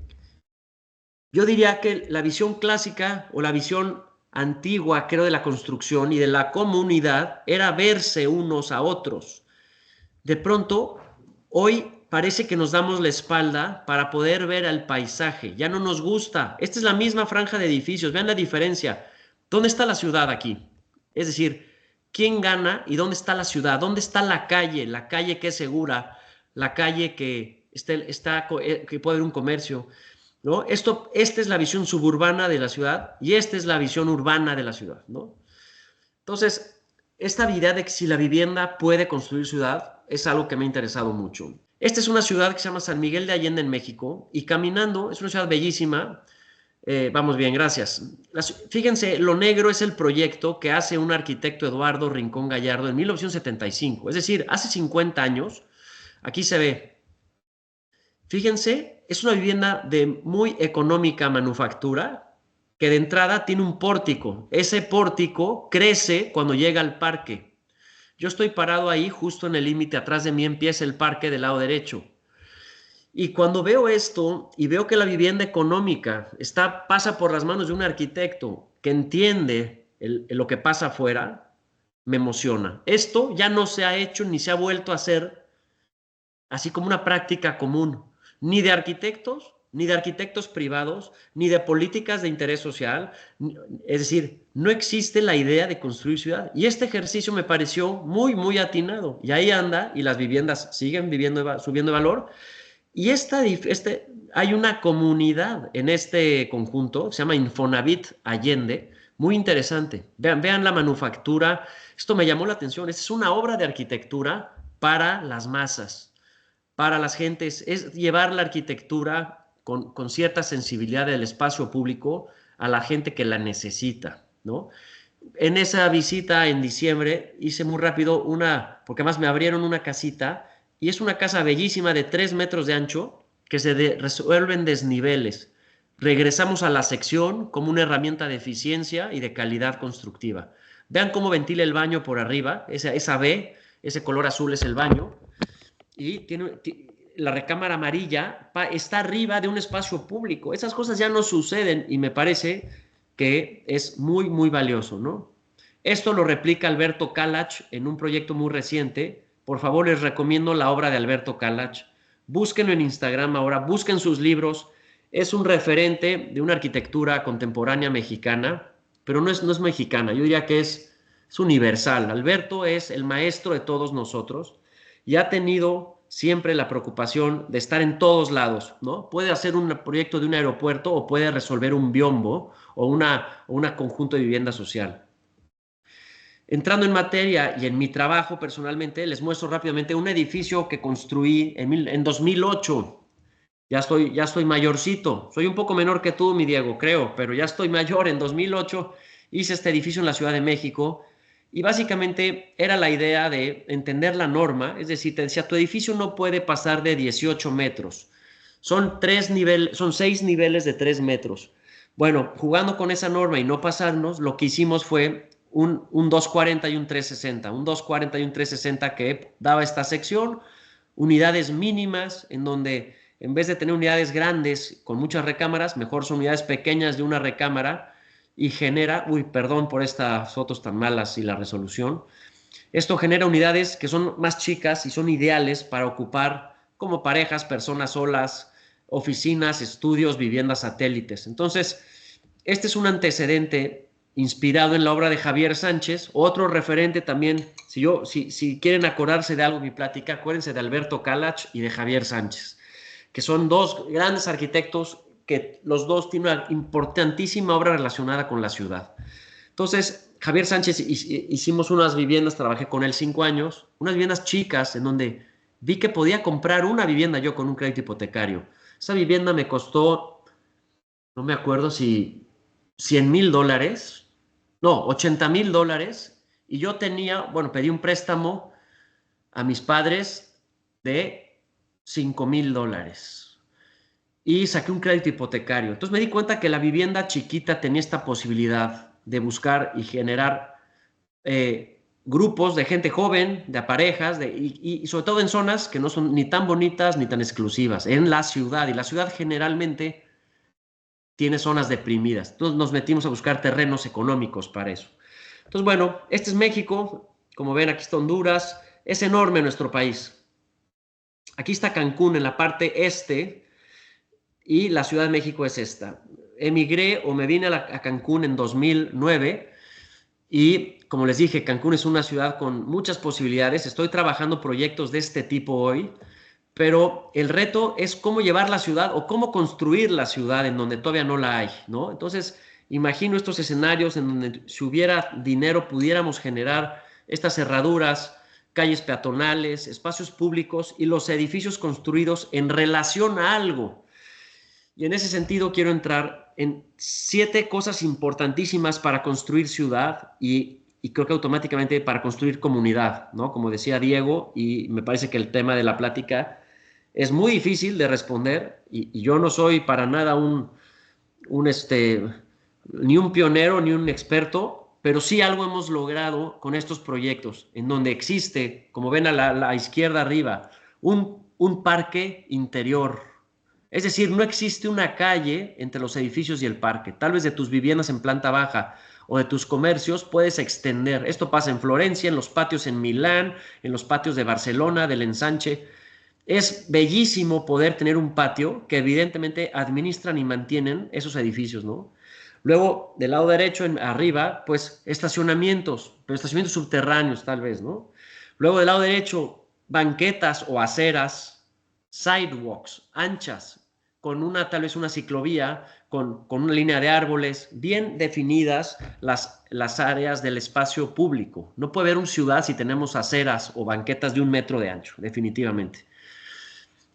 yo diría que la visión clásica o la visión antigua, creo, de la construcción y de la comunidad era verse unos a otros. De pronto, hoy parece que nos damos la espalda para poder ver al paisaje. Ya no nos gusta. Esta es la misma franja de edificios. Vean la diferencia. ¿Dónde está la ciudad aquí? Es decir, ¿quién gana y dónde está la ciudad? ¿Dónde está la calle? La calle que es segura, la calle que que puede haber un comercio, ¿no? Esta es la visión suburbana de la ciudad y esta es la visión urbana de la ciudad, ¿no? Entonces, esta idea de que si la vivienda puede construir ciudad es algo que me ha interesado mucho. Esta es una ciudad que se llama San Miguel de Allende en México y caminando es una ciudad bellísima. Vamos bien, gracias. Fíjense, lo negro es el proyecto que hace un arquitecto Eduardo Rincón Gallardo en 1975, es decir, hace 50 años. Aquí se ve. Fíjense, es una vivienda de muy económica manufactura que de entrada tiene un pórtico. Ese pórtico crece cuando llega al parque. Yo estoy parado ahí, justo en el límite, atrás de mí empieza el parque del lado derecho. Y cuando veo esto y veo que la vivienda económica pasa por las manos de un arquitecto que entiende lo que pasa afuera, me emociona. Esto ya no se ha hecho ni se ha vuelto a hacer así como una práctica común, ni de arquitectos privados, ni de políticas de interés social. Es decir, no existe la idea de construir ciudad. Y este ejercicio me pareció muy, muy atinado. Y ahí anda, y las viviendas siguen subiendo de valor. Y hay una comunidad en este conjunto, se llama Infonavit Allende, muy interesante. Vean la manufactura. Esto me llamó la atención. Esta es una obra de arquitectura para las masas, para las gentes. Es llevar la arquitectura con cierta sensibilidad del espacio público a la gente que la necesita, ¿no? En esa visita en diciembre hice muy rápido porque además me abrieron una casita y es una casa bellísima de 3 metros de ancho que se resuelven desniveles. Regresamos a la sección como una herramienta de eficiencia y de calidad constructiva. Vean cómo ventila el baño por arriba, esa B, ese color azul es el baño. y la recámara amarilla está arriba de un espacio público. Esas cosas ya no suceden y me parece que es muy, muy valioso, ¿no? Esto lo replica Alberto Kalach en un proyecto muy reciente. Por favor, les recomiendo la obra de Alberto Kalach. Búsquenlo en Instagram ahora, busquen sus libros. Es un referente de una arquitectura contemporánea mexicana, pero no es mexicana, yo diría que es universal. Alberto es el maestro de todos nosotros y ha tenido siempre la preocupación de estar en todos lados, ¿no? Puede hacer un proyecto de un aeropuerto o puede resolver un biombo o una conjunto de vivienda social. Entrando en materia y en mi trabajo personalmente, les muestro rápidamente un edificio que construí en 2008. Ya estoy mayorcito. Soy un poco menor que tú, mi Diego, creo, pero ya estoy mayor. En 2008 hice este edificio en la Ciudad de México y básicamente era la idea de entender la norma. Es decir, te decía, tu edificio no puede pasar de 18 metros. Son 6 niveles de 3 metros. Bueno, jugando con esa norma y no pasarnos, lo que hicimos fue un 240 y un 360. Un 240 y un 360 que daba esta sección, unidades mínimas en donde en vez de tener unidades grandes con muchas recámaras, mejor son unidades pequeñas de una recámara y genera, uy, perdón por estas fotos tan malas y la resolución, esto genera unidades que son más chicas y son ideales para ocupar como parejas, personas solas, oficinas, estudios, viviendas satélites. Entonces, este es un antecedente inspirado en la obra de Javier Sánchez, otro referente también, si quieren acordarse de algo en mi plática, acuérdense de Alberto Kalach y de Javier Sánchez, que son dos grandes arquitectos que los dos tienen una importantísima obra relacionada con la ciudad. Entonces, Javier Sánchez hicimos unas viviendas, trabajé con él 5 años, unas viviendas chicas en donde vi que podía comprar una vivienda yo con un crédito hipotecario. Esa vivienda me costó, no me acuerdo si $100,000, no, $80,000, y yo tenía, bueno, pedí un préstamo a mis padres de $5,000 y saqué un crédito hipotecario. Entonces me di cuenta que la vivienda chiquita tenía esta posibilidad de buscar y generar grupos de gente joven, de parejas, y sobre todo en zonas que no son ni tan bonitas ni tan exclusivas, en la ciudad. Y la ciudad generalmente tiene zonas deprimidas. Entonces nos metimos a buscar terrenos económicos para eso. Entonces, bueno, este es México. Como ven, aquí está Honduras. Es enorme nuestro país. Aquí está Cancún en la parte este y la Ciudad de México es esta. Emigré o me vine a Cancún en 2009 y, como les dije, Cancún es una ciudad con muchas posibilidades. Estoy trabajando proyectos de este tipo hoy, pero el reto es cómo llevar la ciudad o cómo construir la ciudad en donde todavía no la hay, ¿no? Entonces, imagino estos escenarios en donde si hubiera dinero pudiéramos generar estas cerraduras, calles peatonales, espacios públicos y los edificios construidos en relación a algo. Y en ese sentido quiero entrar en 7 cosas importantísimas para construir ciudad y creo que automáticamente para construir comunidad, ¿no? Como decía Diego, y me parece que el tema de la plática es muy difícil de responder y yo no soy para nada ni un pionero ni un experto, pero sí algo hemos logrado con estos proyectos, en donde existe, como ven a la izquierda arriba, un parque interior. Es decir, no existe una calle entre los edificios y el parque. Tal vez de tus viviendas en planta baja o de tus comercios puedes extender. Esto pasa en Florencia, en los patios en Milán, en los patios de Barcelona, del Ensanche. Es bellísimo poder tener un patio que evidentemente administran y mantienen esos edificios, ¿no? Luego, del lado derecho, arriba, pues estacionamientos, pero estacionamientos subterráneos tal vez, ¿no? Luego, del lado derecho, banquetas o aceras, sidewalks, anchas, con tal vez una ciclovía, con una línea de árboles, bien definidas las áreas del espacio público. No puede haber una ciudad si tenemos aceras o banquetas de 1 metro de ancho, definitivamente.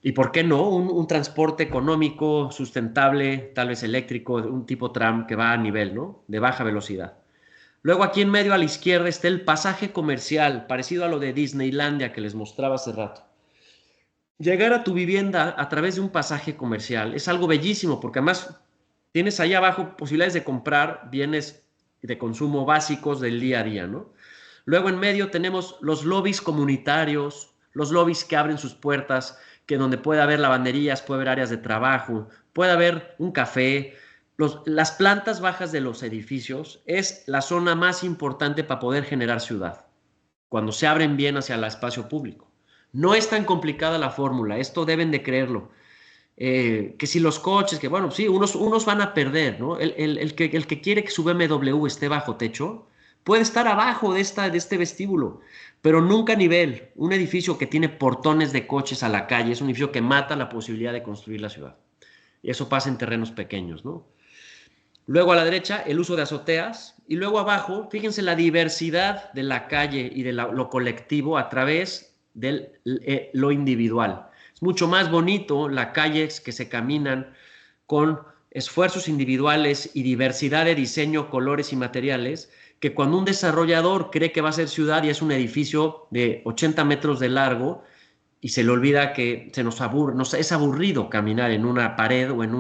¿Y por qué no? Un transporte económico, sustentable, tal vez eléctrico, un tipo tram que va a nivel, ¿no? De baja velocidad. Luego aquí en medio a la izquierda está el pasaje comercial, parecido a lo de Disneylandia que les mostraba hace rato. Llegar a tu vivienda a través de un pasaje comercial es algo bellísimo porque además tienes ahí abajo posibilidades de comprar bienes de consumo básicos del día a día, ¿no? Luego en medio tenemos los lobbies comunitarios, los lobbies que abren sus puertas, que donde puede haber lavanderías, puede haber áreas de trabajo, puede haber un café. Las plantas bajas de los edificios es la zona más importante para poder generar ciudad, cuando se abren bien hacia el espacio público. No es tan complicada la fórmula, esto deben de creerlo. Que si los coches, que bueno, sí, unos van a perder, ¿no? El que quiere que su BMW esté bajo techo, puede estar abajo de este vestíbulo, pero nunca a nivel. Un edificio que tiene portones de coches a la calle es un edificio que mata la posibilidad de construir la ciudad. Y eso pasa en terrenos pequeños, ¿no? Luego a la derecha, el uso de azoteas. Y luego abajo, fíjense la diversidad de la calle y de lo colectivo a través de lo individual. Es mucho más bonito las calles que se caminan con esfuerzos individuales y diversidad de diseño, colores y materiales, que cuando un desarrollador cree que va a ser ciudad y es un edificio de 80 metros de largo y se le olvida que se nos aburre, es aburrido caminar en una pared o en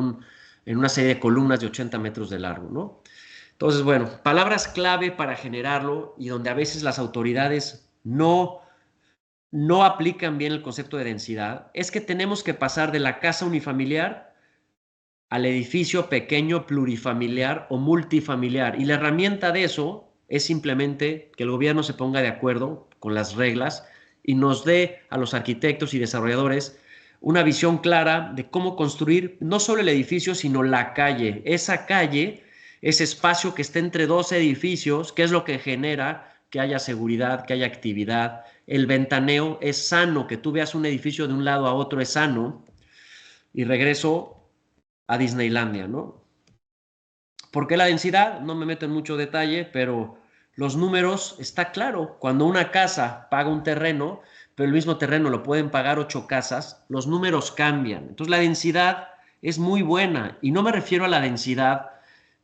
una serie de columnas de 80 metros de largo, ¿no? Entonces, bueno, palabras clave para generarlo y donde a veces las autoridades no aplican bien el concepto de densidad, es que tenemos que pasar de la casa unifamiliar al edificio pequeño plurifamiliar o multifamiliar. Y la herramienta de eso es simplemente que el gobierno se ponga de acuerdo con las reglas y nos dé a los arquitectos y desarrolladores una visión clara de cómo construir no solo el edificio, sino la calle. Esa calle, ese espacio que está entre dos edificios, que es lo que genera que haya seguridad, que haya actividad. El ventaneo es sano, que tú veas un edificio de un lado a otro es sano. Y regreso a Disneylandia, ¿no? ¿Por qué la densidad? No me meto en mucho detalle, pero los números, está claro. Cuando una casa paga un terreno, pero el mismo terreno lo pueden pagar 8 casas, los números cambian. Entonces la densidad es muy buena. Y no me refiero a la densidad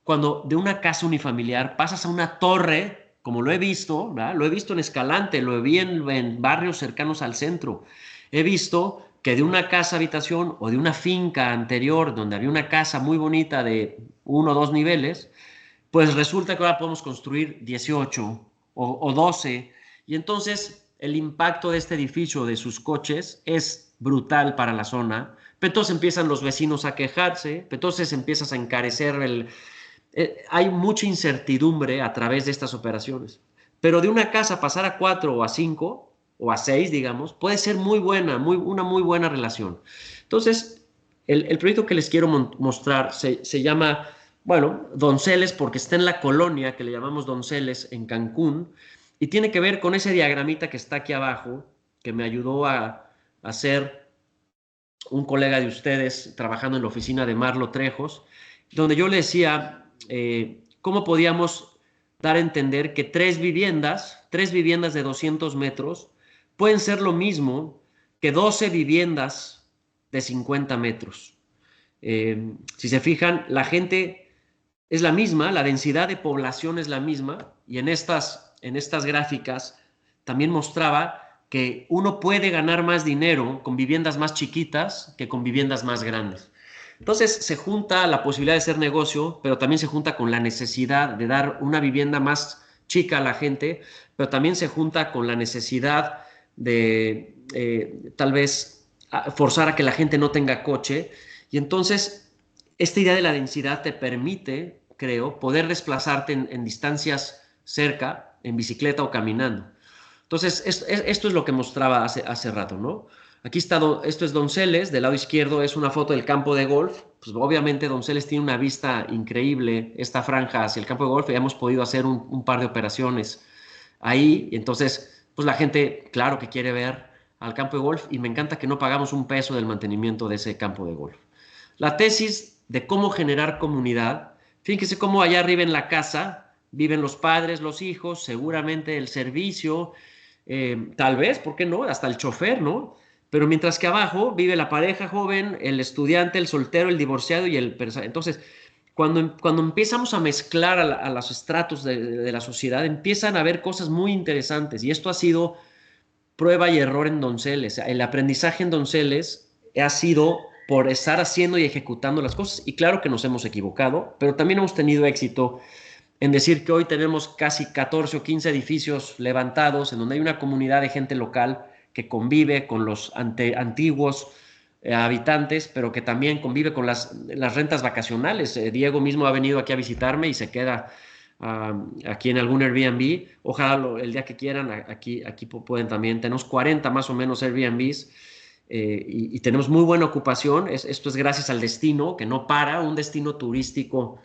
cuando de una casa unifamiliar pasas a una torre, como lo he visto, ¿verdad? Lo he visto en Escalante, lo vi en barrios cercanos al centro. He visto que de una casa habitación o de una finca anterior donde había una casa muy bonita de 1 o 2 niveles, pues resulta que ahora podemos construir 18 o 12 y entonces el impacto de este edificio, de sus coches, es brutal para la zona. Pero entonces empiezan los vecinos a quejarse, pero entonces empiezas a encarecer hay mucha incertidumbre a través de estas operaciones. Pero de una casa pasar a 4 o a 5 o a 6, digamos, puede ser muy buena, una muy buena relación. Entonces, el proyecto que les quiero mostrar se llama, bueno, Donceles, porque está en la colonia que le llamamos Donceles en Cancún, y tiene que ver con ese diagramita que está aquí abajo, que me ayudó a hacer un colega de ustedes trabajando en la oficina de Marlo Trejos, donde yo le decía cómo podíamos dar a entender que tres viviendas de 200 metros, pueden ser lo mismo que 12 viviendas de 50 metros. Si se fijan, la gente es la misma, la densidad de población es la misma, y en estas gráficas también mostraba que uno puede ganar más dinero con viviendas más chiquitas que con viviendas más grandes. Entonces se junta la posibilidad de hacer negocio, pero también se junta con la necesidad de dar una vivienda más chica a la gente, pero también se junta con la necesidad de tal vez forzar a que la gente no tenga coche. Y entonces esta idea de la densidad te permite, creo, poder desplazarte en distancias cerca, en bicicleta o caminando. Entonces, esto es lo que mostraba hace rato, ¿no? Aquí está, esto es Donceles, del lado izquierdo es una foto del campo de golf. Pues obviamente Donceles tiene una vista increíble, esta franja hacia el campo de golf, y hemos podido hacer un par de operaciones ahí. Y entonces, pues la gente, claro que quiere ver al campo de golf, y me encanta que no pagamos un peso del mantenimiento de ese campo de golf. La tesis de cómo generar comunidad, fíjense cómo allá arriba en la casa viven los padres, los hijos, seguramente el servicio, tal vez, ¿por qué no? Hasta el chofer, ¿no? Pero mientras que abajo vive la pareja joven, el estudiante, el soltero, el divorciado y el... Entonces, cuando empezamos a mezclar a los estratos de la sociedad, empiezan a haber cosas muy interesantes. Y esto ha sido prueba y error en Donceles. El aprendizaje en Donceles ha sido por estar haciendo y ejecutando las cosas. Y claro que nos hemos equivocado, pero también hemos tenido éxito en decir que hoy tenemos casi 14 o 15 edificios levantados en donde hay una comunidad de gente local que convive con los antiguos habitantes, pero que también convive con las rentas vacacionales. Diego mismo ha venido aquí a visitarme y se queda aquí en algún Airbnb. Ojalá el día que quieran, aquí pueden también. Tenemos 40 más o menos Airbnbs y tenemos muy buena ocupación. Esto es gracias al destino, que no para. Un destino turístico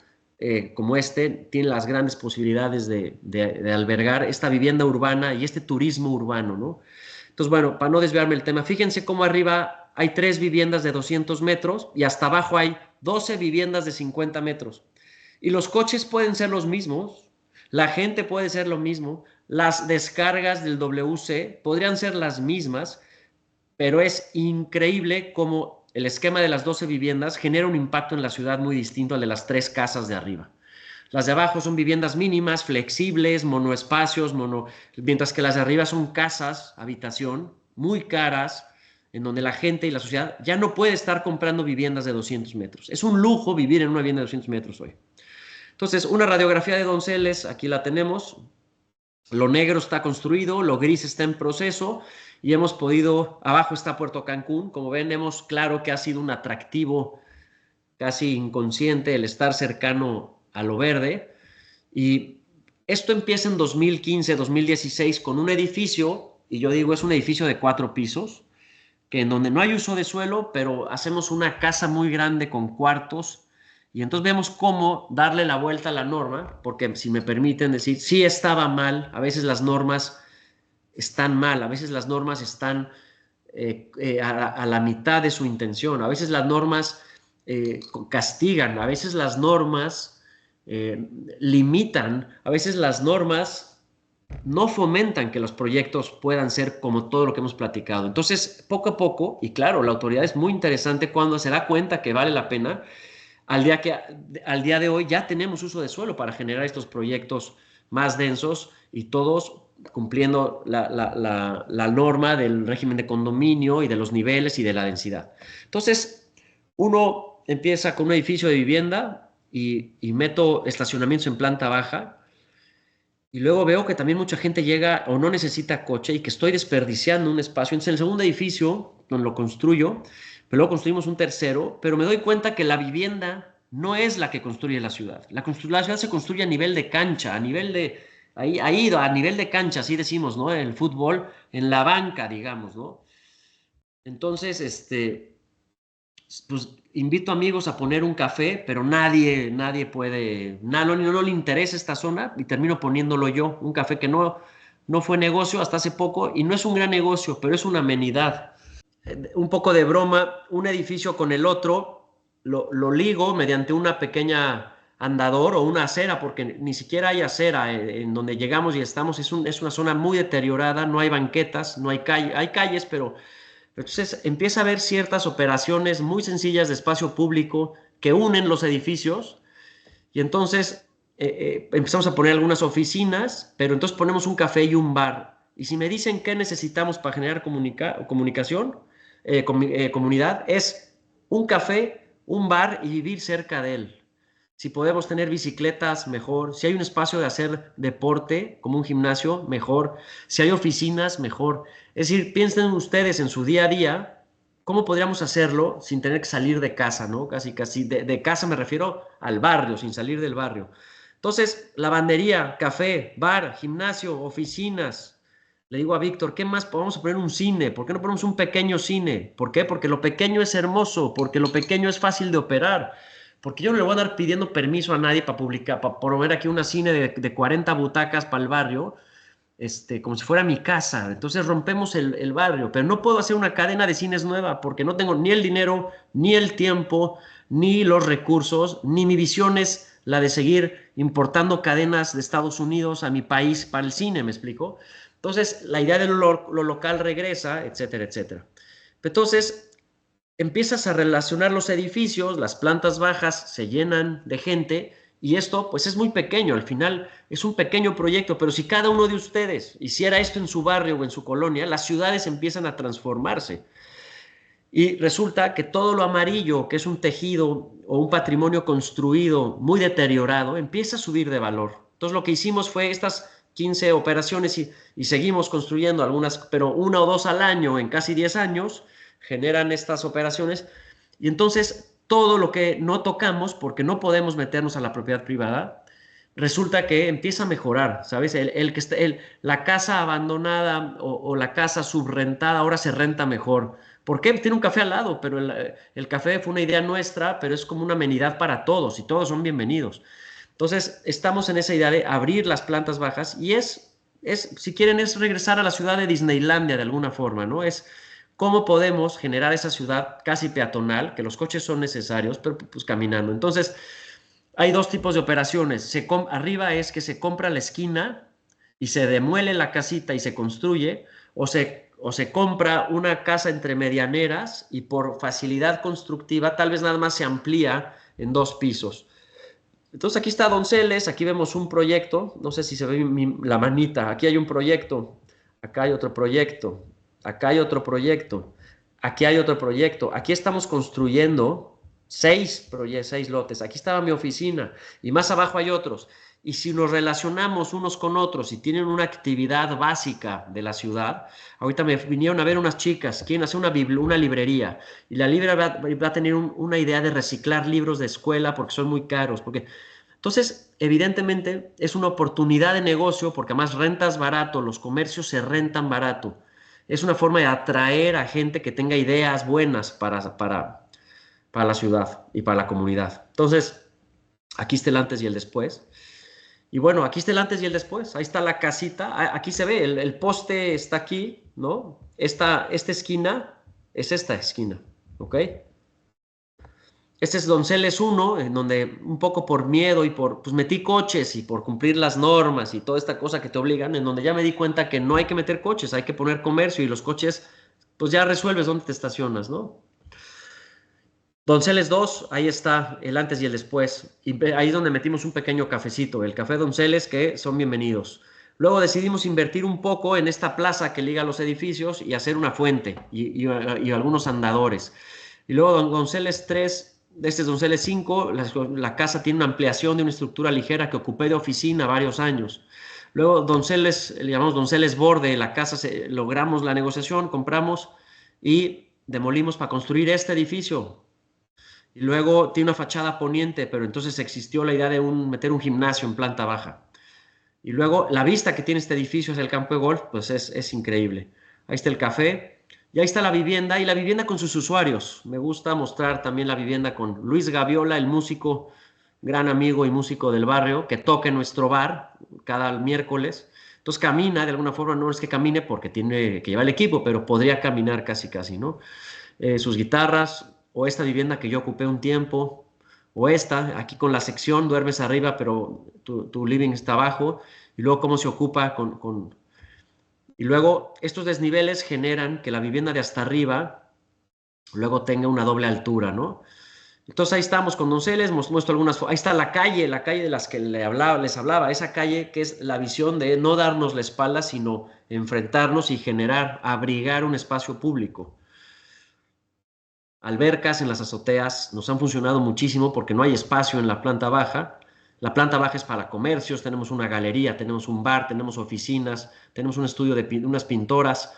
como este tiene las grandes posibilidades de albergar esta vivienda urbana y este turismo urbano, ¿no? Entonces, bueno, para no desviarme del tema, fíjense cómo arriba hay 3 viviendas de 200 metros y hasta abajo hay 12 viviendas de 50 metros. Y los coches pueden ser los mismos, la gente puede ser lo mismo, las descargas del WC podrían ser las mismas, pero es increíble cómo el esquema de las 12 viviendas genera un impacto en la ciudad muy distinto al de las 3 casas de arriba. Las de abajo son viviendas mínimas, flexibles, monoespacios, mientras que las de arriba son casas, habitación, muy caras, en donde la gente y la sociedad ya no puede estar comprando viviendas de 200 metros. Es un lujo vivir en una vivienda de 200 metros hoy. Entonces, una radiografía de Donceles, aquí la tenemos. Lo negro está construido, lo gris está en proceso y hemos podido, abajo está Puerto Cancún, como ven, vemos claro que ha sido un atractivo casi inconsciente el estar cercano a lo verde. Y esto empieza en 2015, 2016 con un edificio, y yo digo es un edificio de 4 pisos, que en donde no hay uso de suelo, pero hacemos una casa muy grande con cuartos, y entonces vemos cómo darle la vuelta a la norma, porque si me permiten decir, sí estaba mal, a veces las normas están mal, a veces las normas están a la mitad de su intención, a veces las normas castigan, a veces las normas limitan, a veces las normas no fomentan que los proyectos puedan ser como todo lo que hemos platicado. Entonces, poco a poco, y claro, la autoridad es muy interesante cuando se da cuenta que vale la pena, al día de hoy ya tenemos uso de suelo para generar estos proyectos más densos y todos cumpliendo la norma del régimen de condominio y de los niveles y de la densidad. Entonces, uno empieza con un edificio de vivienda y meto estacionamientos en planta baja y luego veo que también mucha gente llega o no necesita coche y que estoy desperdiciando un espacio. Entonces, en el segundo edificio, donde lo construyo, pero luego construimos un tercero, pero me doy cuenta que la vivienda no es la que construye la ciudad. La ciudad se construye a nivel de cancha, a nivel de, ahí a nivel de cancha, así decimos, ¿no? En el fútbol, en la banca, digamos, ¿no? Entonces, pues invito amigos a poner un café, pero nadie puede, no le interesa esta zona y termino poniéndolo yo, un café que no fue negocio hasta hace poco y no es un gran negocio, pero es una amenidad. Un poco de broma, un edificio con el otro lo ligo mediante una pequeña andador o una acera, porque ni siquiera hay acera en donde llegamos y estamos, es una zona muy deteriorada, no hay banquetas, no hay calles, pero entonces empieza a haber ciertas operaciones muy sencillas de espacio público que unen los edificios y entonces empezamos a poner algunas oficinas, pero entonces ponemos un café y un bar. Y si me dicen qué necesitamos para generar comunicación, comunidad, es un café, un bar y vivir cerca de él. Si podemos tener bicicletas, mejor. Si hay un espacio de hacer deporte, como un gimnasio, mejor. Si hay oficinas, mejor. Es decir, piensen ustedes en su día a día, ¿cómo podríamos hacerlo sin tener que salir de casa, ¿no? Casi, de casa me refiero al barrio, sin salir del barrio. Entonces, lavandería, café, bar, gimnasio, oficinas. Le digo a Víctor, ¿qué más? Vamos a poner un cine. ¿Por qué no ponemos un pequeño cine? ¿Por qué? Porque lo pequeño es hermoso, porque lo pequeño es fácil de operar. Porque yo no le voy a dar pidiendo permiso a nadie para publicar, para promover aquí una cine de 40 butacas para el barrio, como si fuera mi casa. Entonces rompemos el barrio, pero no puedo hacer una cadena de cines nueva porque no tengo ni el dinero, ni el tiempo, ni los recursos, ni mi visión es la de seguir importando cadenas de Estados Unidos a mi país para el cine, ¿me explico? Entonces la idea de lo local regresa, etcétera, etcétera. Entonces empiezas a relacionar los edificios, las plantas bajas se llenan de gente y esto pues es muy pequeño, al final es un pequeño proyecto, pero si cada uno de ustedes hiciera esto en su barrio o en su colonia, las ciudades empiezan a transformarse. Y resulta que todo lo amarillo, que es un tejido o un patrimonio construido muy deteriorado, empieza a subir de valor. Entonces lo que hicimos fue estas 15 operaciones y seguimos construyendo algunas, pero una o dos al año en casi 10 años generan estas operaciones. Y entonces todo lo que no tocamos, porque no podemos meternos a la propiedad privada, resulta que empieza a mejorar, ¿sabes? La casa abandonada o la casa subrentada ahora se renta mejor. ¿Por qué? Tiene un café al lado, pero el café fue una idea nuestra, pero es como una amenidad para todos y todos son bienvenidos. Entonces, estamos en esa idea de abrir las plantas bajas y si quieren, es regresar a la ciudad de Disneylandia de alguna forma, ¿no? Es cómo podemos generar esa ciudad casi peatonal, que los coches son necesarios, pero pues caminando. Entonces, hay dos tipos de operaciones. Arriba es que se compra la esquina y se demuele la casita y se construye, o se compra una casa entre medianeras y por facilidad constructiva tal vez nada más se amplía en 2 pisos. Entonces aquí está Donceles, aquí vemos un proyecto, no sé si se ve la manita, aquí hay un proyecto, acá hay otro proyecto, acá hay otro proyecto, aquí hay otro proyecto, aquí estamos construyendo 6 lotes, aquí estaba mi oficina y más abajo hay otros. Y si nos relacionamos unos con otros y tienen una actividad básica de la ciudad, ahorita me vinieron a ver unas chicas, quieren hacer una librería y la librería va a tener una idea de reciclar libros de escuela porque son muy caros, entonces, evidentemente, es una oportunidad de negocio porque además rentas barato, los comercios se rentan barato. Es una forma de atraer a gente que tenga ideas buenas para la ciudad y para la comunidad. Entonces, aquí está el antes y el después. Y bueno, aquí está el antes y el después. Ahí está la casita. Aquí se ve, el poste está aquí, ¿no? Esta esquina es esta esquina, ¿ok? Este es Donceles 1, en donde un poco por miedo y pues metí coches y por cumplir las normas y toda esta cosa que te obligan, en donde ya me di cuenta que no hay que meter coches, hay que poner comercio y los coches, pues ya resuelves dónde te estacionas, ¿no? Donceles 2, ahí está el antes y el después. Y ahí es donde metimos un pequeño cafecito, el café Donceles, que son bienvenidos. Luego decidimos invertir un poco en esta plaza que liga los edificios y hacer una fuente y algunos andadores. Y luego Donceles 3, este es Donceles 5, la casa tiene una ampliación de una estructura ligera que ocupé de oficina varios años. Luego Donceles, le llamamos Donceles Borde, la casa logramos la negociación, compramos y demolimos para construir este edificio. Y luego tiene una fachada poniente, pero entonces existió la idea de meter un gimnasio en planta baja. Y luego la vista que tiene este edificio hacia el campo de golf, pues es increíble. Ahí está el café, y ahí está la vivienda, y la vivienda con sus usuarios. Me gusta mostrar también la vivienda con Luis Gaviola, el músico, gran amigo y músico del barrio, que toca en nuestro bar cada miércoles. Entonces camina, de alguna forma, no es que camine porque tiene que llevar el equipo, pero podría caminar casi, casi, ¿no? Sus guitarras, o esta vivienda que yo ocupé un tiempo, o esta, aquí con la sección, duermes arriba, pero tu living está abajo, y luego cómo se ocupa Y luego estos desniveles generan que la vivienda de hasta arriba luego tenga una doble altura, ¿no? Entonces ahí estamos con Donceles, muestro algunas fotos. Ahí está la calle de las que les hablaba, esa calle que es la visión de no darnos la espalda, sino enfrentarnos y abrigar un espacio público. Albercas en las azoteas nos han funcionado muchísimo porque no hay espacio en la planta baja. La planta baja es para comercios, tenemos una galería, tenemos un bar, tenemos oficinas, tenemos un estudio de unas pintoras,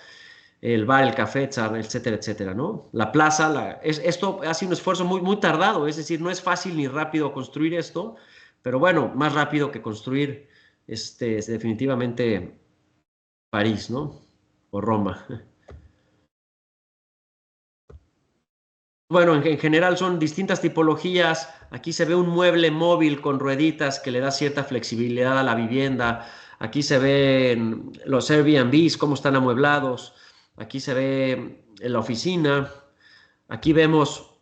el bar, el café, etcétera, etcétera, ¿no? La plaza, esto ha sido un esfuerzo muy, muy tardado, es decir, no es fácil ni rápido construir esto, pero bueno, más rápido que construir definitivamente París, ¿no? O Roma. Bueno, en general son distintas tipologías. Aquí se ve un mueble móvil con rueditas que le da cierta flexibilidad a la vivienda. Aquí se ven los Airbnbs, cómo están amueblados. Aquí se ve la oficina. Aquí vemos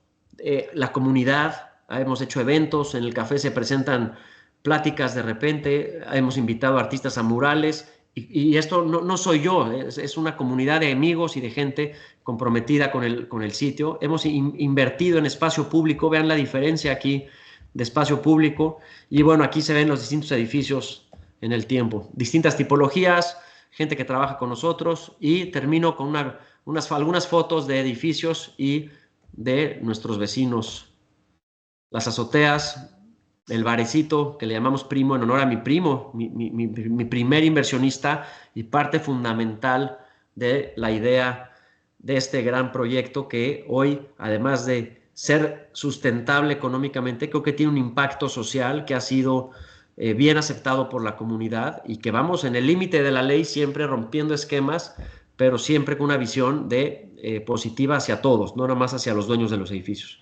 la comunidad. Hemos hecho eventos. En el café se presentan pláticas de repente. Hemos invitado artistas a murales. Y esto no soy yo, es una comunidad de amigos y de gente comprometida con el sitio. Hemos invertido en espacio público, vean la diferencia aquí de espacio público. Y bueno, aquí se ven los distintos edificios en el tiempo, distintas tipologías, gente que trabaja con nosotros y termino con algunas fotos de edificios y de nuestros vecinos. Las azoteas, el barecito que le llamamos primo en honor a mi primo, mi primer inversionista y parte fundamental de la idea de este gran proyecto que hoy, además de ser sustentable económicamente, creo que tiene un impacto social que ha sido bien aceptado por la comunidad y que vamos en el límite de la ley, siempre rompiendo esquemas, pero siempre con una visión de positiva hacia todos, no nada más hacia los dueños de los edificios.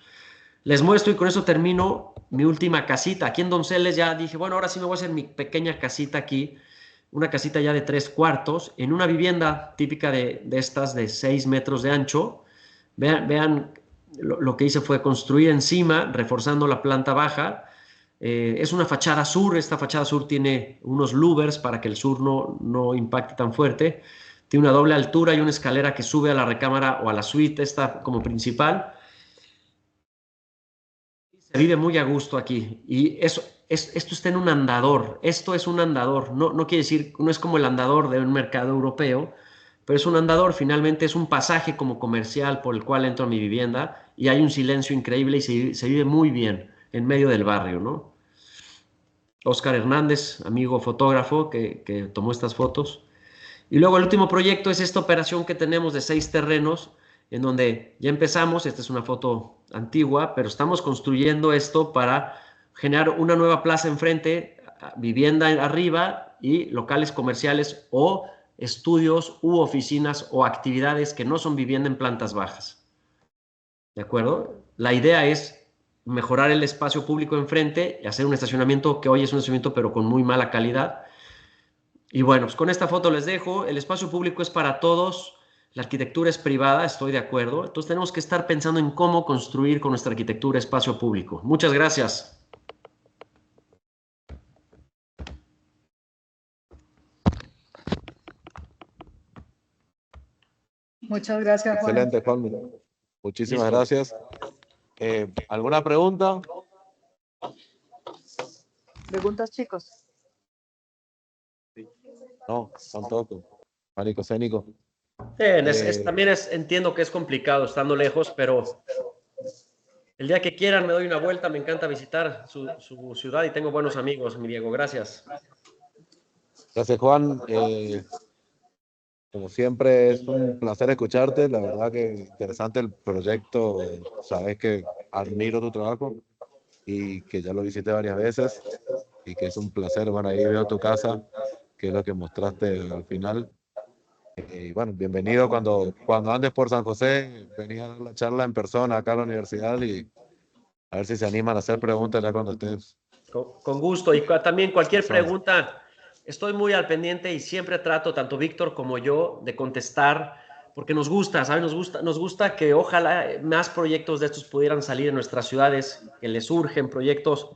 Les muestro y con eso termino mi última casita. Aquí en Donceles ya dije, bueno, ahora sí me voy a hacer mi pequeña casita aquí, una casita ya de 3 cuartos, en una vivienda típica de estas de 6 metros de ancho. Vean lo que hice fue construir encima, reforzando la planta baja. Es una fachada sur, esta fachada sur tiene unos louvers para que el sur no impacte tan fuerte. Tiene una doble altura y una escalera que sube a la recámara o a la suite, esta como principal. Se vive muy a gusto aquí y esto está en un andador, esto es un andador, no quiere decir, no es como el andador de un mercado europeo, pero es un andador, finalmente es un pasaje como comercial por el cual entro a mi vivienda y hay un silencio increíble y se vive muy bien en medio del barrio, ¿no? Oscar Hernández, amigo fotógrafo que tomó estas fotos. Y luego el último proyecto es esta operación que tenemos de 6 terrenos, en donde ya empezamos, esta es una foto antigua, pero estamos construyendo esto para generar una nueva plaza enfrente, vivienda arriba y locales comerciales o estudios u oficinas o actividades que no son vivienda en plantas bajas. ¿De acuerdo? La idea es mejorar el espacio público enfrente y hacer un estacionamiento que hoy es un estacionamiento pero con muy mala calidad. Y bueno, pues con esta foto les dejo, el espacio público es para todos, la arquitectura es privada, estoy de acuerdo, entonces tenemos que estar pensando en cómo construir con nuestra arquitectura espacio público. Muchas gracias. Muchas gracias, Juan. Excelente, Juan. Muchísimas Listo. gracias. ¿Alguna pregunta? ¿Preguntas, chicos? No, tampoco. Marico Cénico. También entiendo que es complicado estando lejos, pero el día que quieran me doy una vuelta, me encanta visitar su ciudad y tengo buenos amigos, mi Diego, gracias. Gracias, Juan. Como siempre, es un placer escucharte. La verdad que interesante el proyecto. Sabes que admiro tu trabajo y que ya lo visité varias veces y que es un placer. Bueno, ahí veo tu casa, que es lo que mostraste al final. Y bueno, bienvenido cuando andes por San José, venís a dar la charla en persona acá a la universidad y a ver si se animan a hacer preguntas ya cuando estés. Con gusto. Y también cualquier Son. pregunta, estoy muy al pendiente y siempre trato, tanto Víctor como yo, de contestar, porque nos gusta, ¿sabes? Nos gusta que ojalá más proyectos de estos pudieran salir en nuestras ciudades, que les surgen proyectos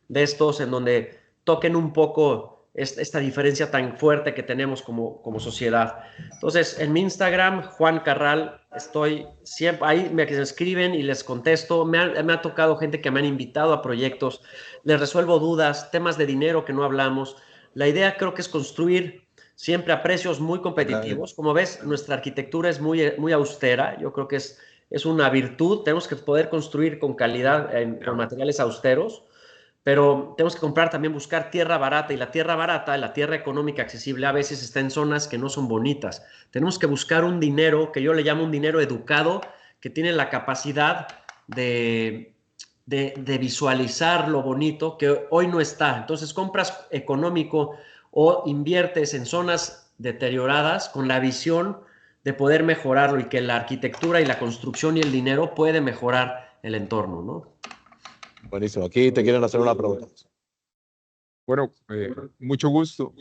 de estos en donde toquen un poco esta diferencia tan fuerte que tenemos como sociedad. Entonces, en mi Instagram, Juan Carral, estoy siempre ahí, me escriben y les contesto. Me ha tocado gente que me han invitado a proyectos, les resuelvo dudas, temas de dinero que no hablamos. La idea creo que es construir siempre a precios muy competitivos. Como ves, nuestra arquitectura es muy austera. Yo creo que es una virtud. Tenemos que poder construir con calidad, con materiales austeros, pero tenemos que comprar también, buscar tierra barata, y la tierra barata, la tierra económica accesible, a veces está en zonas que no son bonitas. Tenemos que buscar un dinero, que yo le llamo un dinero educado, que tiene la capacidad de visualizar lo bonito, que hoy no está. Entonces compras económico o inviertes en zonas deterioradas con la visión de poder mejorarlo y que la arquitectura y la construcción y el dinero puede mejorar el entorno, ¿no? Buenísimo. Aquí te quieren hacer una pregunta. Bueno, mucho gusto.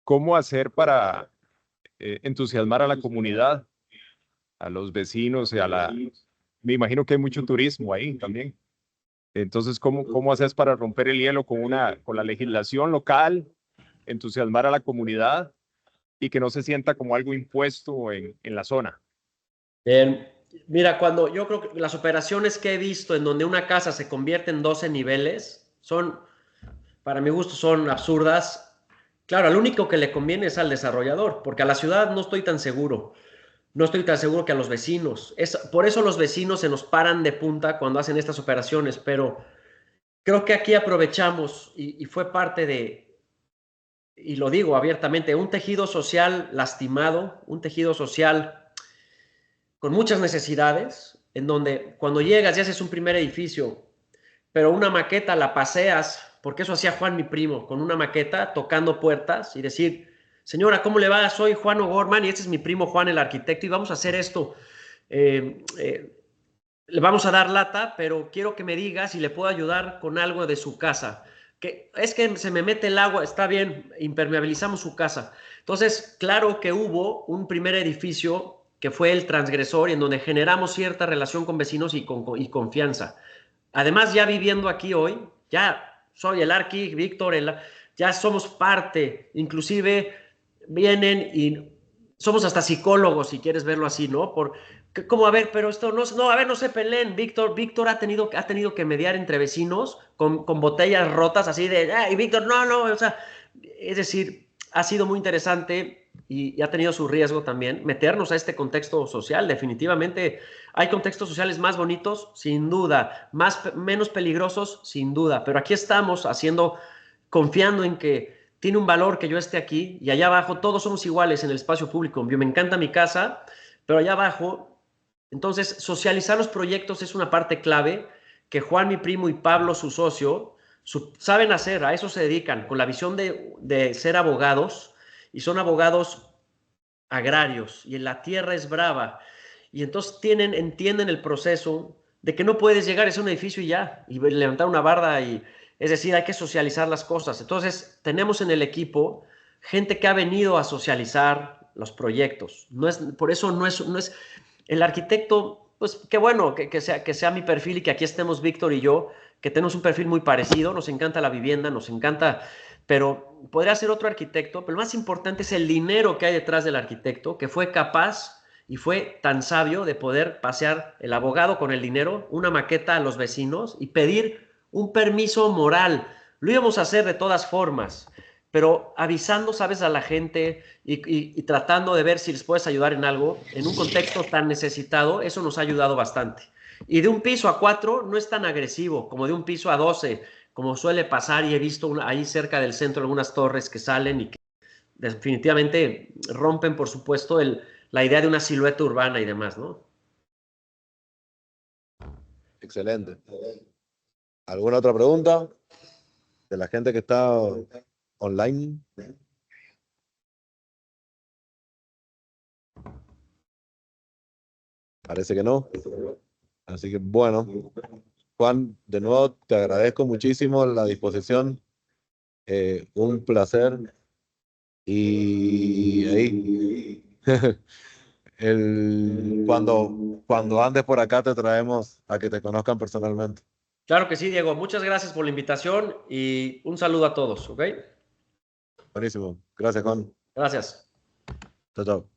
¿Cómo hacer para entusiasmar a la comunidad, a los vecinos y Me imagino que hay mucho turismo ahí también. Entonces, ¿cómo haces para romper el hielo con la legislación local, entusiasmar a la comunidad y que no se sienta como algo impuesto en la zona? Mira, yo creo que las operaciones que he visto en donde una casa se convierte en 12 niveles para mi gusto, son absurdas. Claro, al único que le conviene es al desarrollador, porque a la ciudad no estoy tan seguro. No estoy tan seguro que a los vecinos. Por eso los vecinos se nos paran de punta cuando hacen estas operaciones, pero creo que aquí aprovechamos y fue parte de, y lo digo abiertamente, un tejido social lastimado, un tejido social con muchas necesidades, en donde cuando llegas y haces un primer edificio, pero una maqueta la paseas, porque eso hacía Juan, mi primo, con una maqueta, tocando puertas y decir, señora, ¿cómo le va? Soy Juan O'Gorman y este es mi primo Juan, el arquitecto, y vamos a hacer esto. Le vamos a dar lata, pero quiero que me diga si le puedo ayudar con algo de su casa. Que es que se me mete el agua, está bien, impermeabilizamos su casa. Entonces, claro que hubo un primer edificio que fue el transgresor y en donde generamos cierta relación con vecinos y confianza. Además, ya viviendo aquí hoy, ya soy el Arqui, Víctor, ya somos parte, inclusive vienen y somos hasta psicólogos, si quieres verlo así, ¿no? ¿Cómo? A ver, pero esto no, a ver, no se peleen. Víctor ha tenido que mediar entre vecinos con botellas rotas, así de, y Víctor, no, o sea, es decir, ha sido muy interesante y ha tenido su riesgo también meternos a este contexto social. Definitivamente hay contextos sociales más bonitos, sin duda, menos peligrosos, sin duda, pero aquí estamos confiando en que tiene un valor que yo esté aquí y allá abajo todos somos iguales en el espacio público. Me encanta mi casa, pero allá abajo, entonces socializar los proyectos es una parte clave que Juan, mi primo, y Pablo, su socio, saben hacer, a eso se dedican, con la visión de ser abogados, y son abogados agrarios, y en la tierra es brava, y entonces entienden el proceso de que no puedes llegar a un edificio y ya, y levantar una barda, es decir, hay que socializar las cosas. Entonces, tenemos en el equipo gente que ha venido a socializar los proyectos. Por eso no es el arquitecto, pues qué bueno que sea mi perfil y que aquí estemos Víctor y yo, que tenemos un perfil muy parecido, nos encanta la vivienda, nos encanta, pero podría ser otro arquitecto, pero lo más importante es el dinero que hay detrás del arquitecto, que fue capaz y fue tan sabio de poder pasear el abogado con el dinero, una maqueta a los vecinos y pedir un permiso moral. Lo íbamos a hacer de todas formas, pero avisando, sabes, a la gente y tratando de ver si les puedes ayudar en algo, en un contexto tan necesitado, eso nos ha ayudado bastante. Y de un piso a 4 no es tan agresivo como de un piso a 12, como suele pasar, y he visto ahí cerca del centro algunas torres que salen y que definitivamente rompen, por supuesto, la idea de una silueta urbana y demás, ¿no? Excelente. ¿Alguna otra pregunta de la gente que está online? Parece que no. Así que bueno, Juan, de nuevo te agradezco muchísimo la disposición. Un placer. Y ahí, cuando andes por acá te traemos a que te conozcan personalmente. Claro que sí, Diego. Muchas gracias por la invitación y un saludo a todos, ¿ok? Buenísimo. Gracias, Juan. Gracias. Chao, chao.